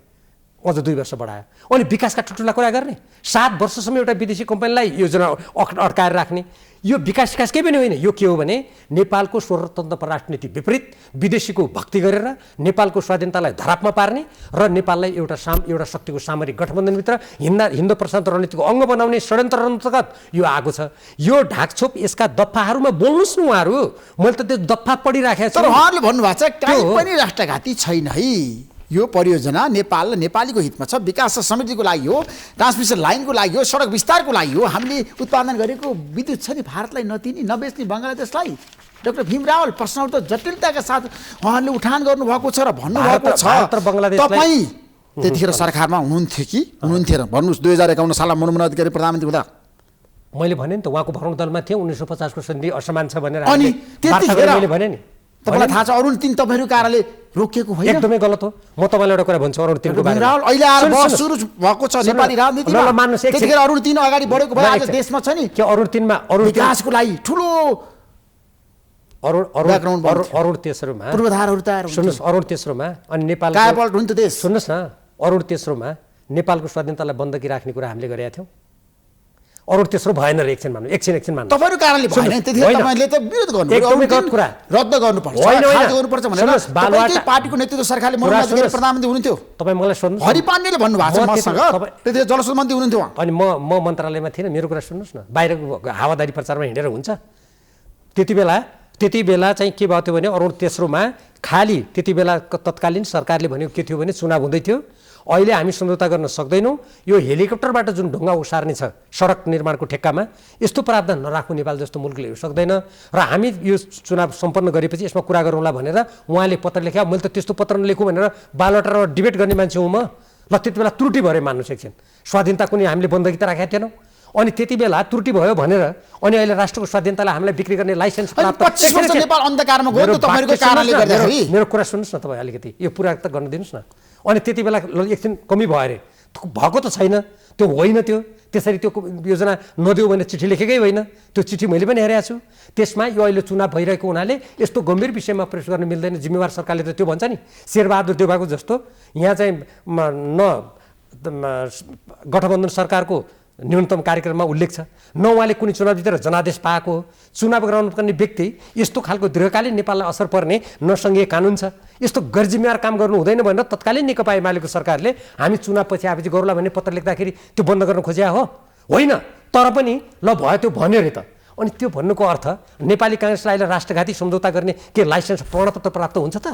अझ 2 वर्ष बढायो। अनि विकासका ठुल्ठुला कुरा गर्ने, 7 वर्षसम्म एउटा विदेशी कम्पनीलाई योजना अड्काएर राख्ने, यो विकास केही पनि होइन। यो के हो भने नेपालको स्वतन्त्र परराष्ट्र नीति विपरीत विदेशीको भक्ति गरेर नेपालको स्वाधीनतालाई धरापमा पार्ने र नेपाललाई एउटा शक्तिको सामरिक गठबन्धनभित्र हिन्द प्रशान्त रणनीतिको अङ्ग बनाउने षड्यन्त्र अन्तर्गत यो आएको छ। यो ढाकछोप यसका दफाहरूमा बोल्नुहोस् न उहाँहरू, मैले त त्यो दफा पढिराखेको छु। तर उहाँहरूले भन्नुभएको छ कहीँ पनि राष्ट्रघाती छैन है, यो परियोजना नेपाल र नेपालीको हितमा छ, विकास र समृद्धिको लागि हो, ट्रान्समिसन लाइनको लागि हो, सडक विस्तारको लागि हो। हामीले उत्पादन गरेको विद्युत छ नि भारतलाई नदिने नबेच्ने बङ्गलादेशलाई। डाक्टर भीमराव प्रश्न त जटिलताका साथ उहाँले उठान गर्नुभएको छ र भन्नुभएको छ। तपाईँ त्यतिखेर सरकारमा हुनुहुन्थ्यो कि हुनुहुन्थेन भन्नुहोस्? 2051 सालमा मनमोहन अधिकारी प्रधानमन्त्री हुँदा मैले भने नि त उहाँको भ्रमण दलमा थिएँ, 1950 को सन्धि असमान छ भनेर अनि त्यतिखेर मैले भने नि। तपाईँलाई थाहा छ अरुण 3 तपाईँहरूको कारणले रोकिएको होइन? एकदमै गलत हो। म तपाईँलाई एउटा कुरा भन्छु, अरुण 3 को बारेमा अहिले आएर बहस सुरु भएको छ नेपाली राजनीतिमा। त्यतिखेर अरुण 3 अगाडि बढेको भए आज देशमा छ नि के अरुण 3 मा विकासको लागि ठुलो अरुण तेस्रोमा पूर्वाधारहरू तयार हुन्छ। सुन्नुहोस्, अरुण तेस्रोमा अनि नेपाल कायापलट हुन्छ देश। सुन्नुहोस् न, अरुण तेस्रोमा नेपालको स्वाधीनतालाई बन्दकी राख्ने कुरा हामीले गरेका थियौँ। अरुण तेस्रो भएन र एकछिन मान्नु, एकछिन मान्नु। तपाईँको कारणले भएन, त्यतिखेर तपाईँले त विरोध गर्नु, एकदमै गलत कुरा, रद्द गर्नुपर्छ, खारेज गर्नुपर्छ भनेर तपाईँकै पार्टीको नेतृत्व सरकारले मनमोहन अधिकारी प्रधानमन्त्री हुनुहुन्थ्यो। तपाईँ मलाई सोध्नु, हरि पाण्डेले भन्नुभएको छ मसँग, त्यतिखेर जलस्रोत मन्त्री हुनुहुन्थ्यो। अनि म मन्त्रालयमा थिइनँ, मेरो कुरा सुन्नुहोस् न, बाहिरको हावादारी प्रचारमा हिँडेर हुन्छ। त्यति बेला चाहिँ के भएको थियो भने अरुण तेस्रोमा खाली त्यति बेला तत्कालीन सरकारले भनेको के थियो भने चुनाव हुँदै थियो, अहिले हामी सम्झौता गर्न सक्दैनौँ, यो हेलिकप्टरबाट जुन ढुङ्गा उसार्ने छ सडक निर्माणको ठेक्कामा, यस्तो प्रावधान नराख्नु नेपाल जस्तो मुलुकले सक्दैन र हामी यो चुनाव सम्पन्न गरेपछि यसमा कुरा गरौँला भनेर उहाँले पत्र लेख्या। मैले त त्यस्तो पत्र नलेखुँ भनेर बालुवाटारमा डिबेट गर्ने मान्छे हुँ म। ल त्यति बेला त्रुटि भएर मान्नु एकछिन, स्वाधीनता कुनै हामीले बन्दकी त राखेका थिएनौँ। अनि त्यति बेला त्रुटि भयो भनेर अनि अहिले राष्ट्रको स्वाधीनतालाई हामीलाई बिक्री गर्ने लाइसेन्स प्राप्त। 25 वर्ष नेपाल अन्धकारमा गयो त तपाईँको कारणले गर्दाखेरि। मेरो कुरा सुन्नुहोस् न तपाईँ, अलिकति यो पुरा त गर्न दिनुहोस् न। अनि त्यति बेला एकछिन कमी भयो अरे, भएको त छैन, त्यो होइन त्यो त्यसरी त्यो योजना नदेऊ भने चिठी लेखेकै होइन त्यो चिठी मैले पनि हेरेको छु त्यसमा यो अहिले चुनाव भइरहेको हुनाले यस्तो गम्भीर विषयमा प्रवेश गर्न मिल्दैन जिम्मेवार सरकारले त त्यो भन्छ नि शेरबहादुर देउवाको जस्तो यहाँ चाहिँ गठबन्धन सरकारको न्यूनतम कार्यक्रममा उल्लेख छ न उहाँले कुनै चुनाव जितेर जनादेश पाएको हो चुनाव गराउनुपर्ने व्यक्ति यस्तो खालको दीर्घकालीन नेपाललाई असर पर्ने न सङ्घीय कानुन छ यस्तो गैरजिम्मेवार काम गर्नु हुँदैन भनेर तत्कालीन नेकपा एमालेको सरकारले हामी चुनाव पछि आएपछि गरौँला भन्ने पत्र लेख्दाखेरि त्यो बन्द गर्न खोज्या हो होइन तर पनि ल भयो त्यो भन्यो अरे त अनि त्यो भन्नुको अर्थ नेपाली काङ्ग्रेसलाई अहिले राष्ट्रघाती सम्झौता गर्ने के लाइसेन्स प्रमाणपत्र प्राप्त हुन्छ त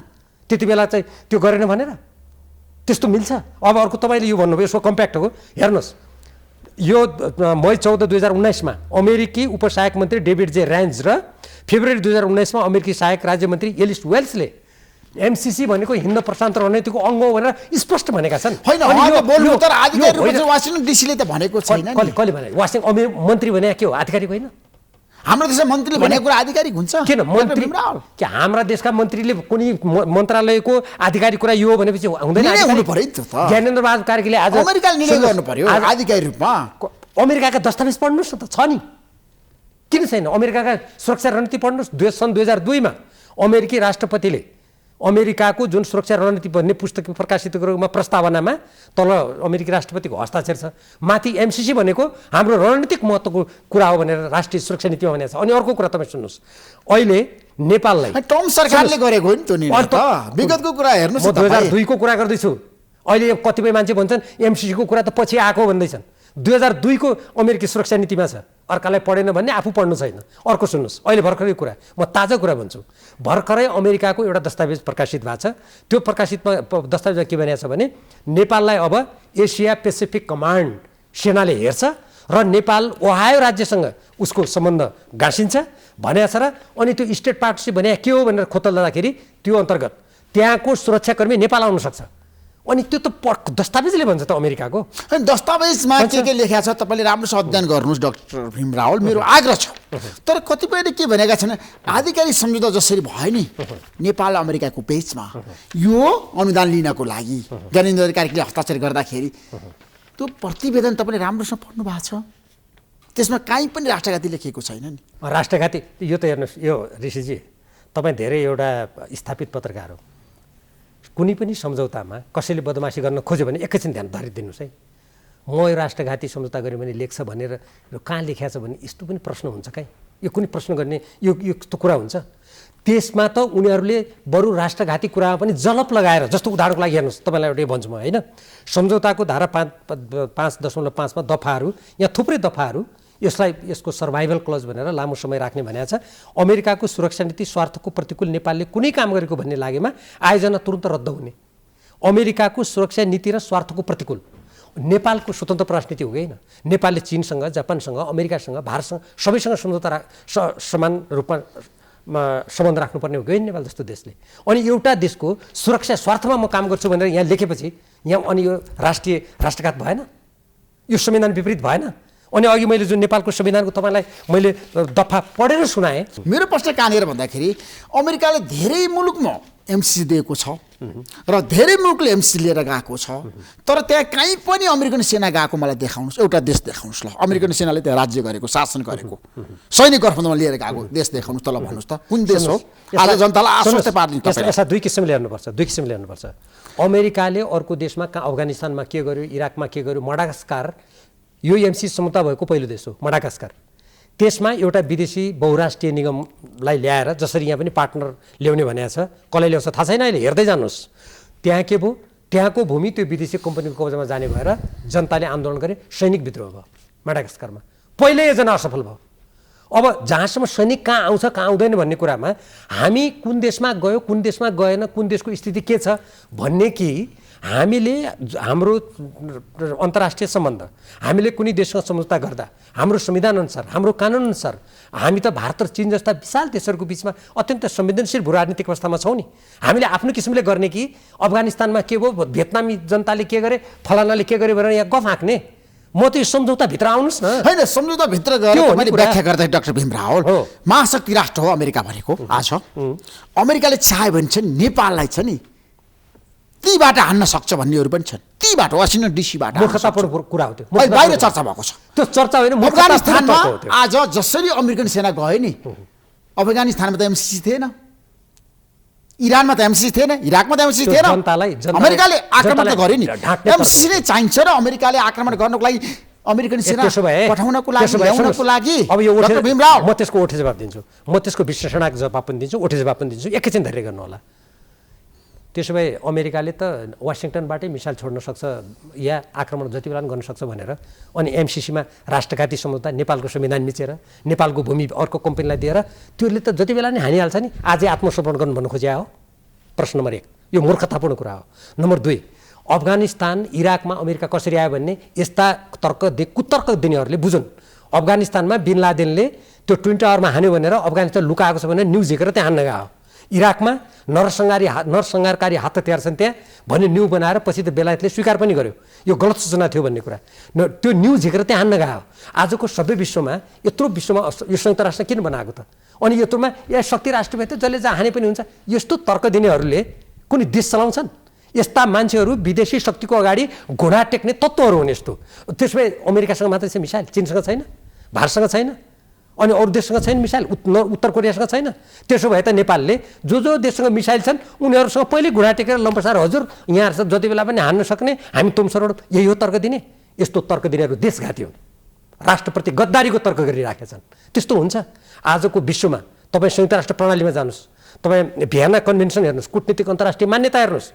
त्यति बेला चाहिँ त्यो गरेन भनेर त्यस्तो मिल्छ अब अर्को तपाईँले यो भन्नुभयो यसको कम्प्याक्ट हो हेर्नुहोस् यो मई 14, 2019 अमेरिकी उपसहायक मन्त्री डेभिड जे ऱ्यान्ज र फेब्रुअरी 2019 अमेरिकी सहायक राज्य मन्त्री एलिस वेल्सले एमसिसी भनेको हिन्द प्रशान्त रणनीतिको अङ्ग हो भनेर स्पष्ट भनेका छन् होइन उहाँले बोल्नु तर आधिकारिक रूपमा चाहिँ वासिङ्टन डीसीले त भनेको छैन नि कहिले भने वासिङ्टन मन्त्री भने के हो आधिकारिक होइन हाम्रो देशमा मन्त्रीले भनेको कुरा आधिकारिक हुन्छ किन मन्त्री के हाम्रा देशका मन्त्रीले कुनै मन्त्रालयको आधिकारिक कुरा यो हो भनेपछि हुँदैन हुनु पर्यो नि त ज्ञानेन्द्र बहादुर कार्कीले आज अमेरिकाले निर्णय गर्नु पर्यो आधिकारिक रूपमा अमेरिकाका दस्तावेज पढ्नुहोस् न त छ नि किन छैन अमेरिकाका सुरक्षा रणनीति पढ्नुहोस् सन् 2002 अमेरिकी राष्ट्रपतिले अमेरिकाको जुन सुरक्षा रणनीति भन्ने पुस्तक प्रकाशित गरेकोमा प्रस्तावनामा तल अमेरिकी राष्ट्रपतिको हस्ताक्षर छ माथि एमसिसी भनेको हाम्रो रणनीतिक महत्त्वको कुरा हो भनेर राष्ट्रिय सुरक्षा नीतिमा भनेको छ अनि अर्को कुरा तपाईँ सुन्नुहोस् अहिले नेपाललाई ट्रम्प सरकारले गरेको हो नि त्यो निर्णय त विगतको कुरा हेर्नुहोस् म 2002 को कुरा गर्दैछु अहिले कतिपय मान्छे भन्छन् एमसिसी को कुरा त पछि आएको भन्दैछन् 2002 को अमेरिकी सुरक्षा नीतिमा छ अर्कालाई पढेन भन्ने आफू पढ्नु छैन अर्को सुन्नुहोस् अहिले भर्खरै कुरा म ताजा कुरा भन्छु भर्खरै अमेरिकाको एउटा दस्तावेज प्रकाशित भएको छ त्यो प्रकाशितमा दस्तावेजमा के भनेको छ भने नेपाललाई अब एसिया पेसिफिक कमान्ड सेनाले हेर्छ र नेपाल ओहायो राज्यसँग उसको सम्बन्ध गाँसिन्छ भनेको छ र अनि त्यो स्टेट पार्टनरसिप भने के हो भनेर खोतल्दाखेरि त्यो अन्तर्गत त्यहाँको सुरक्षाकर्मी नेपाल आउन सक्छ अनि त्यो त दस्तावेजले भन्छ त अमेरिकाको दस्तावेजमा के लेखेको छ तपाईँले राम्रोसँग अध्ययन गर्नुहोस् डाक्टर भीम रावल मेरो आग्रह छ तर कतिपयले के भनेका छन् आधिकारिक सम्झौता जसरी भयो नि नेपाल अमेरिकाको पेजमा यो अनुदान लिनको लागि ज्ञानेन्द्र कार्कीले हस्ताक्षर गर्दाखेरि त्यो प्रतिवेदन तपाईँले राम्रोसँग पढ्नु भएको छ त्यसमा काहीँ पनि राष्ट्रघाती लेखिएको छैन नि राष्ट्रघाती यो त हेर्नुहोस् यो ऋषिजी तपाईँ धेरै एउटा स्थापित पत्रकार हो कुनै पनि सम्झौतामा कसैले बदमासी गर्न खोज्यो भने एकैछिन ध्यान धरिदिनुहोस् है म यो राष्ट्रघाती सम्झौता गरेँ भने लेख्छ भनेर यो कहाँ लेखेको छ भने यस्तो पनि प्रश्न हुन्छ कहीँ यो कुनै प्रश्न गर्ने यो यस्तो कुरा हुन्छ त्यसमा त उनीहरूले बरु राष्ट्रघाती कुरामा पनि जलप लगाएर जस्तो उदाहरणको लागि हेर्नुहोस् तपाईँलाई एउटै भन्छु म होइन सम्झौताको धारा 5.5 मा दफाहरू यहाँ थुप्रै दफाहरू यसको सर्भाइभल क्लज भनेर लामो समय राख्ने भनेको छ अमेरिकाको सुरक्षा नीति स्वार्थको प्रतिकूल नेपालले कुनै काम गरेको भन्ने लागेमा आयोजना तुरुन्त रद्द हुने अमेरिकाको सुरक्षा नीति र स्वार्थको प्रतिकूल नेपालको स्वतन्त्र राजनीति हो कि होइन नेपालले चीनसँग जापानसँग अमेरिकासँग भारतसँग सबैसँग सम्झौता समान रूपमा सम्बन्ध राख्नुपर्ने हो कि होइन नेपाल जस्तो देशले अनि एउटा देशको सुरक्षा स्वार्थमा म काम गर्छु भनेर यहाँ लेखेपछि यहाँ अनि यो राष्ट्रघात भएन यो संविधान विपरीत भएन अनि अघि मैले जुन नेपालको संविधानको तपाईँलाई मैले दफा पढेर सुनाएँ मेरो प्रश्न कहाँनिर भन्दाखेरि अमेरिकाले धेरै मुलुकमा एमसिसी दिएको छ र धेरै मुलुकले एमसिसी लिएर गएको छ तर त्यहाँ कहीँ पनि अमेरिकन सेना गएको मलाई देखाउनुहोस् एउटा देश देखाउनुहोस् ल अमेरिकन सेनाले त्यहाँ राज्य गरेको शासन गरेको सैनिक गठबन्धनमा लिएर गएको देश देखाउनुहोस् त ल भन्नुहोस् त कुन देश हो आज जनतालाई आश्वस्त पार्दिनु यसलाई दुई किसिमले हेर्नुपर्छ अमेरिकाले अर्को देशमा कहाँ अफगानिस्तानमा के गर्यो इराकमा के गर्यो मडागास्कार यो एमसी सम्झौता भएको पहिलो देश हो मडागास्कर त्यसमा एउटा विदेशी बहुराष्ट्रिय निगमलाई ल्याएर जसरी यहाँ पनि पार्टनर ल्याउने भनेको छ कसलाई ल्याउँछ थाहा छैन अहिले हेर्दै जानुहोस् त्यहाँ के भयो त्यहाँको भूमि त्यो विदेशी कम्पनीको कब्जामा जाने भएर जनताले आन्दोलन गरे सैनिक विद्रोह भयो मडागास्करमा पहिल्यै योजना असफल भयो अब जहाँसम्म सैनिक कहाँ आउँछ कहाँ आउँदैन भन्ने कुरामा हामी कुन देशमा गयो कुन देशमा गएन कुन देशको स्थिति के छ भन्ने कि हामीले हाम्रो अन्तर्राष्ट्रिय सम्बन्ध हामीले कुनै देशसँग सम्झौता गर्दा हाम्रो संविधान अनुसार हाम्रो कानुन अनुसार हामी त भारत र चीन जस्ता विशाल देशहरूको बिचमा अत्यन्त संवेदनशील भू राजनीतिक अवस्थामा छौँ नि हामीले आफ्नो किसिमले गर्ने कि अफगानिस्तानमा के भयो भियतनामी जनताले के गरे फलानाले के गरे भनेर यहाँ गफ हाँक्ने म त यो सम्झौताभित्र आउनुहोस् न होइन सम्झौताभित्र गएर मैले व्याख्या गर्दा डाक्टर भीम रावल महाशक्ति राष्ट्र हो अमेरिका भनेको आज अमेरिकाले चाह्यो भने चाहिँ नेपाललाई छ नि तीबाट हान्न सक्छ भन्नेहरू पनि छन्। तीबाट वासिङ्टन डिसीबाट मूर्खतापूर्ण कुरा हो त्यो। बाहिर चर्चा भएको छ। त्यो चर्चा होइन, अफगानिस्तानमा आज जसरी अमेरिकन सेना गए नि, अफगानिस्तानमा त एमसिसी थिएन, इरानमा त एमसिसी थिएन, इराकमा त एमसिसी थिएन। अमेरिकाले आक्रमण त गर्यो नि, एमसिसी नै चाहिन्छ र अमेरिकाले आक्रमण गर्नको लागि अमेरिकन सेना पठाउनको लागि ल्याउनको लागि। अब यो डाक्टर भीमराव, म त्यसको ओठे जवाब दिन्छु, म त्यसको विश्लेषणात्मक जवाब पनि दिन्छु, ओठे जवाब पनि दिन्छु, एकैछिन धैर्य गर्नु होला। त्यसो भए अमेरिकाले त वासिङटनबाटै मिसाइल छोड्न सक्छ या आक्रमण जति बेला गर्न सक्छ भनेर अनि एमसिसीमा राष्ट्रघाती सम्झौता नेपालको संविधान मिचेर नेपालको भूमि अर्को कम्पनीलाई दिएर त्यसले त जति बेला नै हानिहाल्छ नि, आजै आत्मसमर्पण गर्नु भन्नु खोज्या हो। प्रश्न नम्बर 1, यो मूर्खतापूर्ण कुरा हो। नम्बर 2, अफगानिस्तान इराकमा अमेरिका कसरी आयो भन्ने यस्ता कुतर्क दिनेहरूले बुझुन्। अफगानिस्तानमा बिन लादेनले त्यो ट्विन टावरमा हान्यो भनेर अफगानिस्तान लुकाएको छ भनेर न्युज झिकेर त्यहाँ हान्न गयो। इराकमा नरसंहारकारी हात हतियार छन् त्यहाँ भन्ने न्यु बनाएर पछि त बेलायतले स्वीकार पनि गर्यो यो गलत सूचना थियो भन्ने कुरा। त्यो न्यु झिकेर त्यहाँ हान्न गयो। आजको सबै विश्वमा यत्रो विश्वमा यो संयुक्त राष्ट्र किन बनाएको त? अनि यत्रोमा या शक्ति राष्ट्र भए त जसले जहाँ हाने पनि हुन्छ। यस्तो तर्क दिनेहरूले कुनै देश चलाउँछन्? यस्ता मान्छेहरू विदेशी शक्तिको अगाडि घोडा टेक्ने तत्त्वहरू हुन् यस्तो। त्यसमै अमेरिकासँग मात्रै छ मिसाइल, चीनसँग छैन, भारतसँग छैन, अनि अरू देशसँग छैन मिसाइल, उत्तर कोरियासँग छैन। त्यसो भए त नेपालले जो देशसँग मिसाइल छन् उनीहरूसँग पहिले घुँडा टेकेर लम्पसार हजुर यहाँ जति बेला पनि हान्न सक्ने हामी तुमसरोड, यही हो तर्क दिने। यस्तो तर्क दिनेहरू देशघाती हुन्, राष्ट्रप्रति गद्दारीको तर्क गरिराखेका छन्। त्यस्तो हुन्छ आजको विश्वमा। तपाईँ संयुक्त राष्ट्र प्रणालीमा जानुहोस्, तपाईँ भियना कन्भेन्सन हेर्नुहोस्, कूटनीतिक अन्तर्राष्ट्रिय मान्यता हेर्नुहोस्।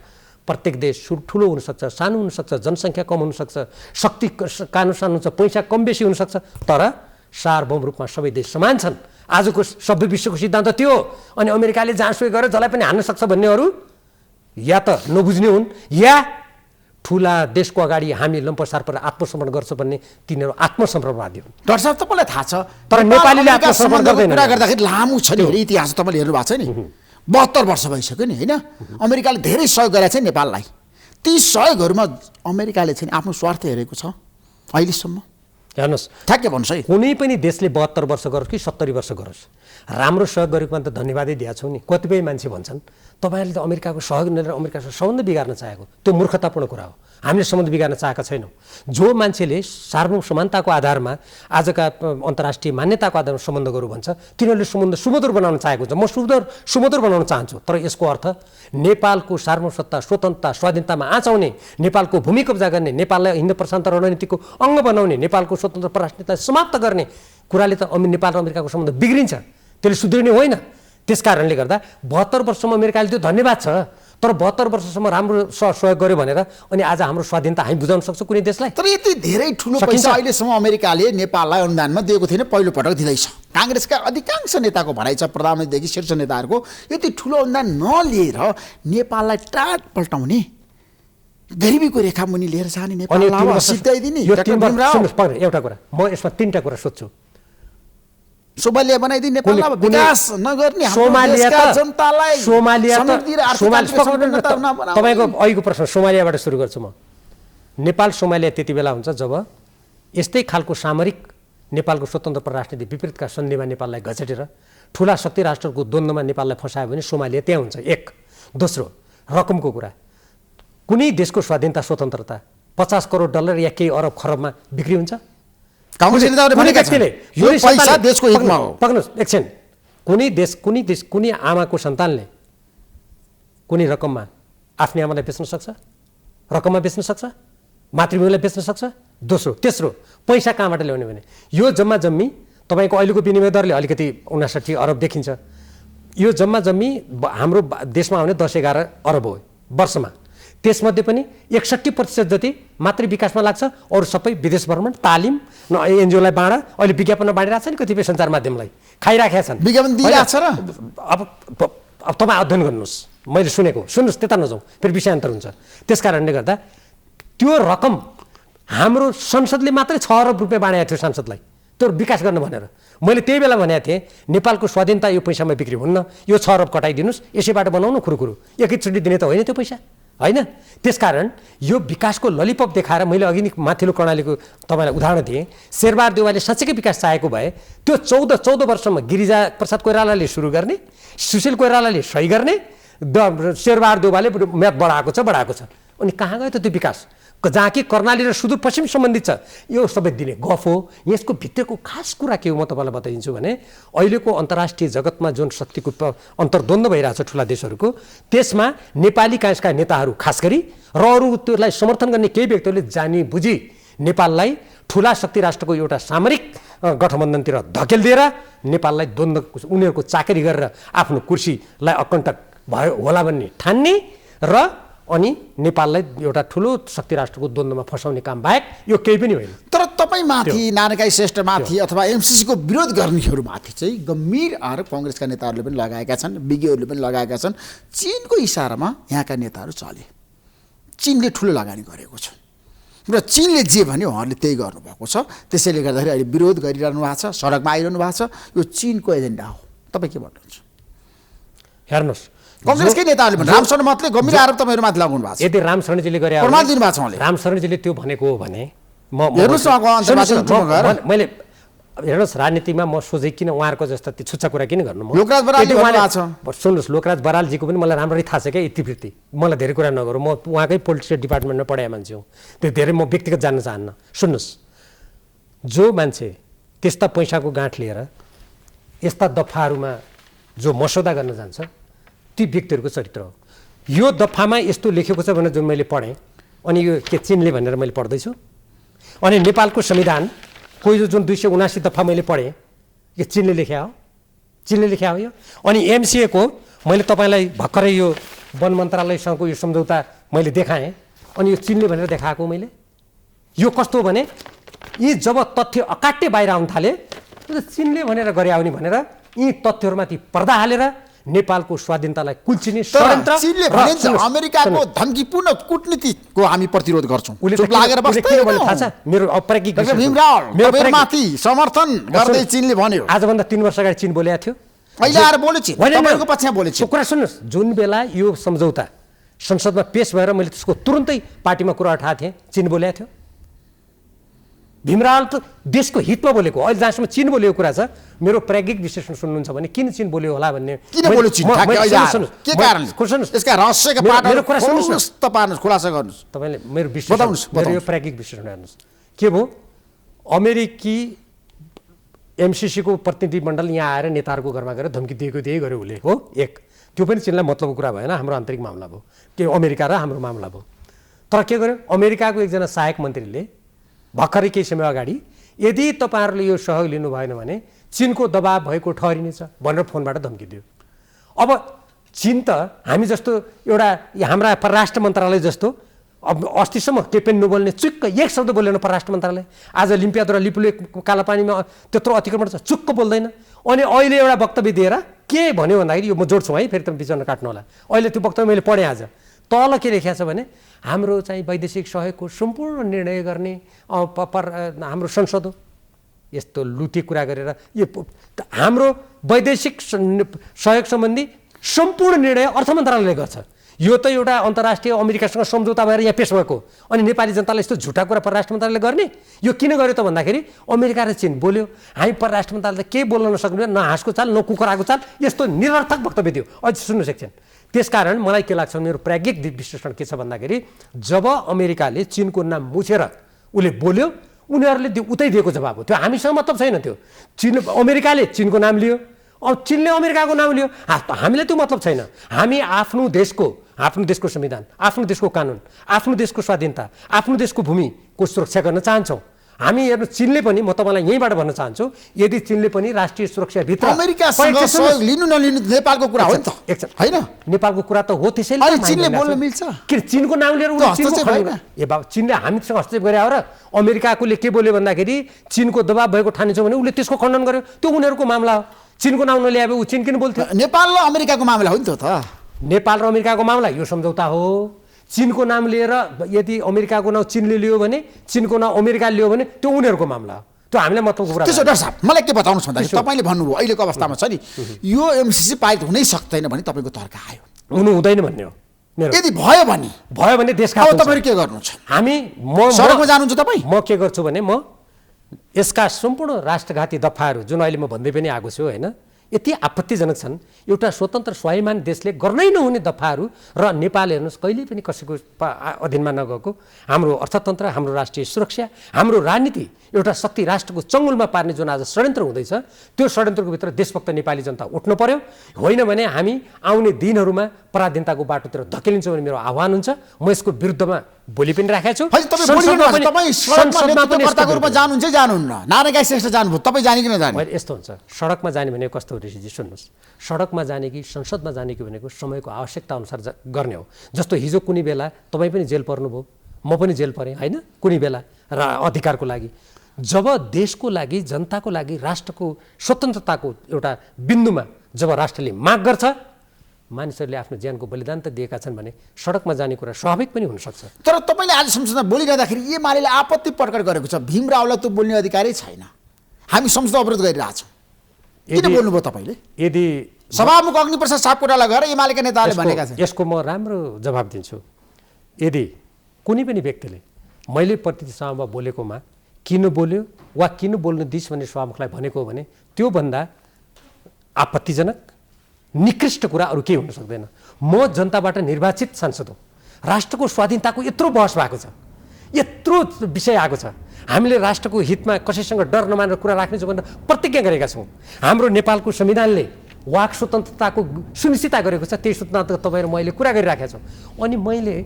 प्रत्येक देश ठुलो हुनसक्छ, सानो हुनसक्छ, जनसङ्ख्या कम हुनसक्छ, शक्ति कानुन सानो हुन्छ, पैसा कम बेसी हुनसक्छ, तर सार्वभौम रूपमा सबै देश समान छन्। आजको सभ्य विश्वको सिद्धान्त त्यो हो। अनि अमेरिकाले जहाँसुकै गरेर जसलाई पनि हान्न सक्छ भन्नेहरू या त नबुझ्ने हुन् या ठुला देशको अगाडि हामी लम्पसार पर आत्मसमर्पण गर्छ भन्ने तिनीहरू आत्मसमर्पणवादी हुन्। डाक्टर साहब तपाईँलाई थाहा छ तर नेपालीले आत्मसमर्पण गर्दैन। कुरा गर्दाखेरि लामो छ नि हेरी इतिहास तपाईँले हेर्नु भएको छ नि, 72 वर्ष भइसक्यो नि होइन। अमेरिकाले धेरै सहयोग गरेको छ नेपाललाई। ती सहयोगहरूमा अमेरिकाले चाहिँ आफ्नो स्वार्थ हेरेको छ अहिलेसम्म। हेर्नुहोस्, ठ्याक्कै भन्नुहोस् है, कुनै पनि देशले 72 वर्ष गरोस् कि 70 वर्ष गरोस्, राम्रो सहयोग गरेकोमा त धन्यवादै दिएको छौँ नि। कतिपय मान्छे भन्छन् तपाईँहरूले त अमेरिकाको सहयोग लिएर अमेरिकासँग सम्बन्ध बिगार्न चाहेको, त्यो मूर्खतापूर्ण कुरा हो। हामीले सम्बन्ध बिगार्न चाहेका छैनौँ। जो मान्छेले सार्वभौम समानताको आधारमा आजका अन्तर्राष्ट्रिय मान्यताको आधारमा सम्बन्ध गरौँ भन्छ तिनीहरूले सम्बन्ध सुमधुर बनाउन चाहेको हुन्छ। म सुमधुर बनाउन चाहन्छु, तर यसको अर्थ नेपालको सार्वभौमसत्ता, स्वतन्त्रता, स्वाधीनतामा आँच आउने, नेपालको भूमि कब्जा गर्ने, नेपाललाई हिन्द प्रशान्त रणनीतिको अङ्ग बनाउने, नेपालको स्वतन्त्र परराष्ट्रनीतिलाई समाप्त गर्ने कुराले त नेपाल र अमेरिकाको सम्बन्ध बिग्रिन्छ, त्यसले सुध्रिने होइन। त्यस कारणले गर्दा 72 वर्षसम्म अमेरिकाले त्यो धन्यवाद छ, तर 72 वर्षसम्म राम्रो सहयोग गर्यो भनेर अनि आज हाम्रो स्वाधीनता हामी बुझाउन सक्छौँ कुनै देशलाई? तर यति धेरै ठुलो पैसा अहिलेसम्म अमेरिकाले नेपाललाई अनुदानमा दिएको थिएन, पहिलो पटक दिँदैछ। काङ्ग्रेसका अधिकांश नेताको भनाइ छ, प्रधानमन्त्रीदेखि शीर्ष नेताहरूको यति ठुलो अनुदान नलिएर नेपाललाई टाट पल्टाउने, गरिबीको रेखा मुनि लिएर जाने नेपाललाई सिद्धाइदिने। एउटा कुरा म यसमा 3टा कुरा सोध्छु। सोमालिया बनाइदिने नेपालमा विकास नगर्ने जनतालाई तपाईँको अहिलेको प्रश्न सोमालियाबाट सुरु गर्छु म। नेपाल सोमालिया त्यति बेला हुन्छ जब यस्तै खालको सामरिक नेपालको स्वतन्त्र परराष्ट्रनीति विपरीतका सन्धिमा नेपाललाई घचेटेर ठुला शक्ति राष्ट्रको द्वन्द्वमा नेपाललाई फसायो भने सोमालिया त्यहाँ हुन्छ। एक। दोस्रो, रकमको कुरा, कुनै देशको स्वाधीनता स्वतन्त्रता 50 करोड डलर या केही अरब खरबमा बिक्री हुन्छ? एकछिन, कुनै आमाको सन्तानले कुनै रकममा आफ्नै आमालाई बेच्न सक्छ, रकममा बेच्न सक्छ, मातृभूमिलाई बेच्न सक्छ? तेस्रो, पैसा कहाँबाट ल्याउने भने यो जम्मा जम्मी तपाईँको अहिलेको विनिमय दरले अलिकति 59 अरब देखिन्छ। यो जम्मा जम्मी हाम्रो देशमा आउने 10-11 अरब हो वर्षमा। त्यसमध्ये पनि 61% जति मात्रै विकासमा लाग्छ, अरू सबै विदेश भ्रमण, तालिम, एनजिओलाई बाँड, अहिले विज्ञापनमा बाँडिरहेको छ नि कतिपय सञ्चार माध्यमलाई खाइराखेका छन्। विज्ञापन दिइरहेको छ र अब तपाईँ अध्ययन गर्नुहोस्, मैले सुनेको, सुन्नुहोस्, त्यता नजाउँ फेरि विषयान्तर हुन्छ। त्यस कारणले गर्दा त्यो रकम हाम्रो संसदले मात्रै 6 अरब रुपियाँ बाँडेको थियो सांसदलाई त्यो विकास गर्न भनेर। मैले त्यही बेला भनेको थिएँ नेपालको स्वाधीनता यो पैसामा बिक्री हुन्न, यो 6 अरब कटाइदिनुहोस्, यसैबाट बनाउनु खुरुखुरु, एकैचोटि दिने त होइन त्यो पैसा होइन। त्यसकारण यो विकासको ललिपप देखाएर मैले अघि नै माथिल्लो कर्णालीको तपाईँलाई उदाहरण दिएँ। शेरबहादुर देउवाले साँच्चैकै विकास चाहेको भए त्यो 14 वर्षमा गिरिजा प्रसाद कोइरालाले सुरु गर्ने, सुशील कोइरालाले सही गर्ने शेरबहादुर देउवाले म्याद बढाएको छ अनि कहाँ गयो त त्यो विकास जहाँ कि कर्णाली र सुदूरपश्चिम सम्बन्धित छ यो सबै दिने गफ हो। यसको भित्रको खास कुरा के हो म तपाईँलाई बताइदिन्छु भने अहिलेको अन्तर्राष्ट्रिय जगतमा जुन शक्तिको अन्तर्द्वन्द भइरहेछ ठुला देशहरूको त्यसमा नेपाली काङ्ग्रेसका नेताहरू खास गरी र अरू त्यसलाई समर्थन गर्ने केही व्यक्तिहरूले जानी बुझी नेपाललाई ठुला शक्ति राष्ट्रको एउटा सामरिक गठबन्धनतिर धकेलिदिएर नेपाललाई द्वन्द्व उनीहरूको चाकरी गरेर आफ्नो कुर्सीलाई अकण्टक भयो होला भन्ने ठान्ने र अनि नेपाललाई एउटा ठुलो शक्ति राष्ट्रको द्वन्द्वमा फसाउने काम बाहेक यो केही पनि होइन। तर तपाईँ माथि नारायण श्रेष्ठमाथि अथवा एमसिसीको विरोध गर्नेहरूमाथि चाहिँ गम्भीर आरोप कङ्ग्रेसका नेताहरूले पनि लगाएका छन्, विज्ञहरूले पनि लगाएका छन्। चीनको इसारामा यहाँका नेताहरू चले, चीनले ठुलो लगानी गरेको छ र चीनले जे भन्यो उहाँहरूले त्यही गर्नुभएको छ। त्यसैले गर्दाखेरि अहिले विरोध गरिरहनु भएको छ, सडकमा आइरहनु भएको छ। यो चीनको एजेन्डा हो। तपाईँ के भन्नुहुन्छ? हेर्नुहोस् कङ्ग्रेसकै नेताहरूले पनि रामशरण मतले गम्भीर आरोप तपाईँहरूमाथि लगाउनु भएको छ। यदि रामशरणजीले गरे प्रमाण दिनुभएको छ उहाँले। रामशरणजीले त्यो भनेको हो भने मैले हेर्नुहोस् राजनीतिमा म सोझै किन उहाँहरूको जस्तो त्यो छुच्चा कुरा किन गर्नु? लोकराज बरालजी भन्नुभएको छ। सुन्नुहोस् लोकराज बरालजीको पनि मलाई राम्ररी थाहा छ क्या इतिवृत्ति। मलाई धेरै कुरा नगरौँ, म उहाँकै पोलिटिकल डिपार्टमेन्टमा पढाए मान्छे हो, त्यो धेरै म व्यक्तिगत जान्न चाहन्न। सुन्नुहोस् जो मान्छे त्यस्ता पैसाको गाँठ लिएर यस्ता दफाहरूमा जो मसौदा गर्न जान्छ ती व्यक्तिहरूको चरित्र हो। यो दफामा यस्तो लेखेको छ भनेर जुन मैले पढेँ अनि यो के चीनले भनेर मैले पढ्दैछु अनि नेपालको संविधान कोही जुन 279 दफा मैले पढेँ यो चीनले लेख्या हो, चीनले लेख्या हो यो। अनि एमसिएको मैले तपाईँलाई भर्खरै यो वन मन्त्रालयसँगको यो सम्झौता मैले देखाएँ अनि यो चीनले भनेर देखाएको मैले। यो कस्तो हो भने यी जब तथ्य अकाट्य बाहिर आउन थाले चीनले भनेर गरे आउने भनेर यी तथ्यहरूमाथि पर्दा हालेर नेपालको स्वाधीनतालाई कुल्चिने षड्यन्त्र। चीनले भने अमेरिकाको धम्कीपूर्ण कूटनीतिको हामी प्रतिरोध गर्छौँ। लागेर थाहा छ मेरो अपरागिक माथि समर्थन गर्दै चीनले भन्यो। आजभन्दा 3 वर्ष अगाडि चीन बोलेको थियो, अहिले आएर बोल्यो चीन, तपाईँको पक्षमा बोल्यो चीन। कुरा सुन्नुहोस्, जुन बेला यो सम्झौता संसदमा पेश भएर मैले त्यसको तुरुन्तै पार्टीमा कुरा उठाएको थिएँ, चीन बोलेको थियो। भीमराव त देशको हितमा बोलेको, अहिले जहाँसम्म चीन बोलेको कुरा छ मेरो प्राज्ञिक विश्लेषण सुन्नुहुन्छ भने किन चीन बोल्यो होला भन्ने। किन बोल्यो चीन? के कारणले? यसका रहस्यका पाटहरू खोल्नुहोस्, तपाईँ खुलासा गर्नुहोस्। तपाईँले मेरो विश्लेषण मेरो यो प्राज्ञिक विश्लेषण हेर्नुहोस् के भयो। अमेरिकी एमसिसीको प्रतिनिधिमण्डल यहाँ आएर नेताहरूको घरमा गएर धम्की दिएको त्यही गर्यो उसले हो। एक त्यो पनि चीनलाई मतलबको कुरा भएन, हाम्रो आन्तरिक मामला भयो, के अमेरिका र हाम्रो मामला भयो। तर के गर्यो अमेरिकाको एकजना सहायक मन्त्रीले भर्खरै केही समय अगाडि यदि तपाईँहरूले यो सहयोग लिनु भएन भने चीनको दबाब भएको ठहरिनेछ भनेर फोनबाट धम्की दियो। अब चीन त हामी जस्तो एउटा हाम्रा परराष्ट्र मन्त्रालय जस्तो अब अस्तिसम्म केही पनि नबोल्ने, चुक्क एक शब्द बोलेन परराष्ट्र मन्त्रालय। आज लिम्पियाद्वारा लिपुले कालापानीमा त्यत्रो अतिक्रमण छ, चुक्क बोल्दैन। अनि अहिले एउटा वक्तव्य दिएर के भन्यो भन्दाखेरि यो म जोड्छु है, फेरि त बिचमा काट्नु होला। अहिले त्यो वक्तव्य मैले पढेँ आज, तल के लेखेको छ भने हाम्रो चाहिँ वैदेशिक सहयोगको सम्पूर्ण निर्णय गर्ने हाम्रो संसद हो। यस्तो लुटी कुरा गरेर यो हाम्रो वैदेशिक सहयोग सम्बन्धी सम्पूर्ण निर्णय अर्थ मन्त्रालयले गर्छ। यो त एउटा अन्तर्राष्ट्रिय अमेरिकासँग सम्झौता भएर यहाँ पेश भएको अनि नेपाली जनतालाई यस्तो झुटा कुरा परराष्ट्र मन्त्रालयले गर्ने। यो किन गर्यो त भन्दाखेरि अमेरिका र चीन बोल्यो, हामी परराष्ट्र मन्त्रालयले केही बोल्न नसक्नु, न हाँसको चाल न कुखुराको चाल, यस्तो निरर्थक वक्तव्य दियो। अझ सुन्नु सक्छन्। त्यसकारण मलाई के लाग्छ, मेरो प्राज्ञिक विश्लेषण के छ भन्दाखेरि जब अमेरिकाले चीनको नाम मुछेर उसले बोल्यो उनीहरूले उतै दिएको जवाब हो। त्यो हामीसँग मतलब छैन। त्यो चीन अमेरिकाले चीनको नाम लियो, अब चीनले अमेरिकाको नाम लियो, हामीलाई त्यो मतलब छैन। हामी आफ्नो देशको संविधान, आफ्नो देशको कानुन, आफ्नो देशको स्वाधीनता, आफ्नो देशको भूमिको सुरक्षा गर्न चाहन्छौँ। हामी हेर्नु चीनले पनि, म तपाईँलाई यहीँबाट भन्न चाहन्छु, यदि चीनले पनि राष्ट्रिय सुरक्षाभित्र अमेरिकासँग सहयोग लिनु नलिनु नेपालको कुरा हो नि त, हैन? नेपालको कुरा त हो, त्यसैले चीनले बोल्न मिल्छ किन? चीनको नाम लिएर ए बाबु चीनले हामीसँग हस्तक्षेप गरे हो र अमेरिकाले के बोल्यो भन्दाखेरि चीनको दबाब भएको ठानिन्छ भने उसले त्यसको खण्डन गर्यो, त्यो उनीहरूको मामला हो। चीनको नाम नल्याए ऊ चीन किन बोल्थ्यो? नेपाल र अमेरिकाको मामला हो नि त। नेपाल र अमेरिकाको मामला यो सम्झौता हो। चीनको नाम लिएर यदि अमेरिकाको नाम चीनले लियो भने, चीनको नाम अमेरिकाले लियो भने त्यो उनीहरूको मामला हो। त्यो हामीलाई मतलबको कुरा। त्यसो डाक्टर साहब मलाई के बताउनुहोस् भन्दाखेरि तपाईँले भन्नुभयो अहिलेको अवस्थामा छ नि यो एमसिसी पारित हुनै सक्दैन भने तपाईँको तर्क आयो, हुनु हुँदैन भन्ने हो। यदि भयो भने देशका तपाईँहरू के गर्नुहुन्छ? हामी सडकमा जानुहुन्छ तपाईँ? म के गर्छु भने म यसका सम्पूर्ण राष्ट्रघाती दफाहरू जुन अहिले म भन्दै पनि आएको छु होइन, यति आपत्तिजनक छन्। एउटा स्वतन्त्र स्वाभिमान देशले गर्नै नहुने दफाहरू र नेपाल हेर्नुहोस् कहिले पनि कसैको अधीनमा नगएको, हाम्रो अर्थतन्त्र, हाम्रो राष्ट्रिय सुरक्षा, हाम्रो राजनीति एउटा शक्ति राष्ट्रको चङ्गुलमा पार्ने जुन आज षड्यन्त्र हुँदैछ, त्यो षड्यन्त्रको भित्र देशभक्त नेपाली जनता उठ्नु पर्यो। होइन भने हामी आउने दिनहरूमा पराधीनताको बाटोतिर धकेलिन्छ भन्ने मेरो आह्वान हुन्छ। म यसको विरुद्धमा बोली पनि राखेको छु। नेतृत्वकर्ताको रूपमा जानुहुन्छ जानुहुन्न? नारायण श्रेष्ठ जानुभयो, तपाईँ जाने कि नजाने? यस्तो हुन्छ, सडकमा जाने भनेको कस्तो हो ऋषिजी सुन्नुहोस्, सडकमा जाने कि संसदमा जाने कि भनेको समयको आवश्यकता अनुसार गर्ने हो। जस्तो हिजो कुनै बेला तपाईँ पनि जेल पर्नुभयो, म पनि जेल परेँ होइन, कुनै बेला र अधिकारको लागि। जब देशको लागि, जनताको लागि, राष्ट्रको स्वतन्त्रताको एउटा बिन्दुमा जब राष्ट्रले माग गर्छ, मानिसहरूले आफ्नो ज्यानको बलिदान त दिएका छन् भने सडकमा जाने कुरा स्वाभाविक पनि हुनसक्छ। तर तपाईँले आज संसदमा बोलिरहँदाखेरि एमाले आपत्ति प्रकट गरेको छ, भीम रावलाई त बोल्ने अधिकारै छैन, हामी संसद अवरोध गरिरहेछौँ। किन बोल्नुभयो तपाईँले? यदि सभामुख अग्निप्रसाद सापकोटालाई गएर एमालेका नेताले भनेका छन्। यसको म राम्रो जवाब दिन्छु। यदि कुनै पनि व्यक्तिले मैले प्रतिनिधि सभामा बोलेकोमा किन बोल्यो वा किन बोल्नु दिस् भन्ने सभामुखलाई भनेको हो भने त्योभन्दा आपत्तिजनक निकृष्ट कुरा अरू केही हुन सक्दैन। म जनताबाट निर्वाचित सांसद हो, राष्ट्रको स्वाधीनताको यत्रो बहस भएको छ, यत्रो विषय आएको छ, हामीले राष्ट्रको हितमा कसैसँग डर नमानेर कुरा राख्नेछौँ भनेर प्रतिज्ञा गरेका छौँ। हाम्रो नेपालको संविधानले वाक स्वतन्त्रताको सुनिश्चितता गरेको छ, त्यही स्वतन्त्रता तपाईँ र मैले कुरा गरिराखेका छौँ। अनि मैले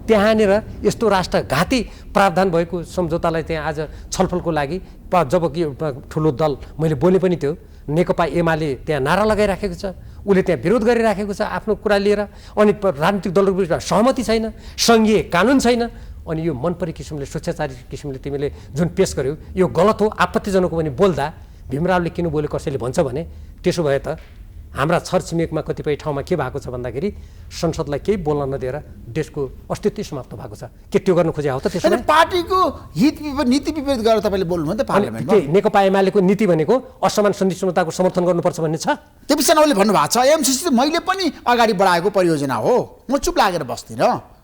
त्यहाँनिर यस्तो राष्ट्रघाती प्रावधान भएको सम्झौतालाई त्यहाँ आज छलफलको लागि जब कि ठुलो दल मैले बोले पनि थियो, नेकपा एमाले त्यहाँ नारा लगाइराखेको छ, उसले त्यहाँ विरोध गरिराखेको छ आफ्नो कुरा लिएर, अनि राजनीतिक दलहरूको बिचमा सहमति छैन, सङ्घीय कानुन छैन। अनि यो मनपरी किसिमले स्वेच्छाचारी किसिमले तिमीले जुन पेस गर्यौ यो गलत हो, आपत्तिजनक हो भने बोल्दा भीमरावले किन बोल्यो कसैले भन्छ भने त्यसो भए त हाम्रा छरछिमेकमा कतिपय ठाउँमा के भएको छ भन्दाखेरि संसदलाई केही बोल्न नदिएर देशको अस्तित्व समाप्त भएको छ। के त्यो गर्न खोजे हो त? त्यसो पार्टीको हित नीति विपरीत गरेर तपाईँले बोल्नुभयो नि त पार्लियामेन्टमा। नेकपा एमालेको नीति भनेको असमान सन्धि समझौताको समर्थन गर्नुपर्छ भन्ने छ। केपी शर्मा ओलीले भन्नुभएको छ एमसीसी मैले पनि अगाडि बढाएको परियोजना हो, म चुप लागेर बस्दिनँ।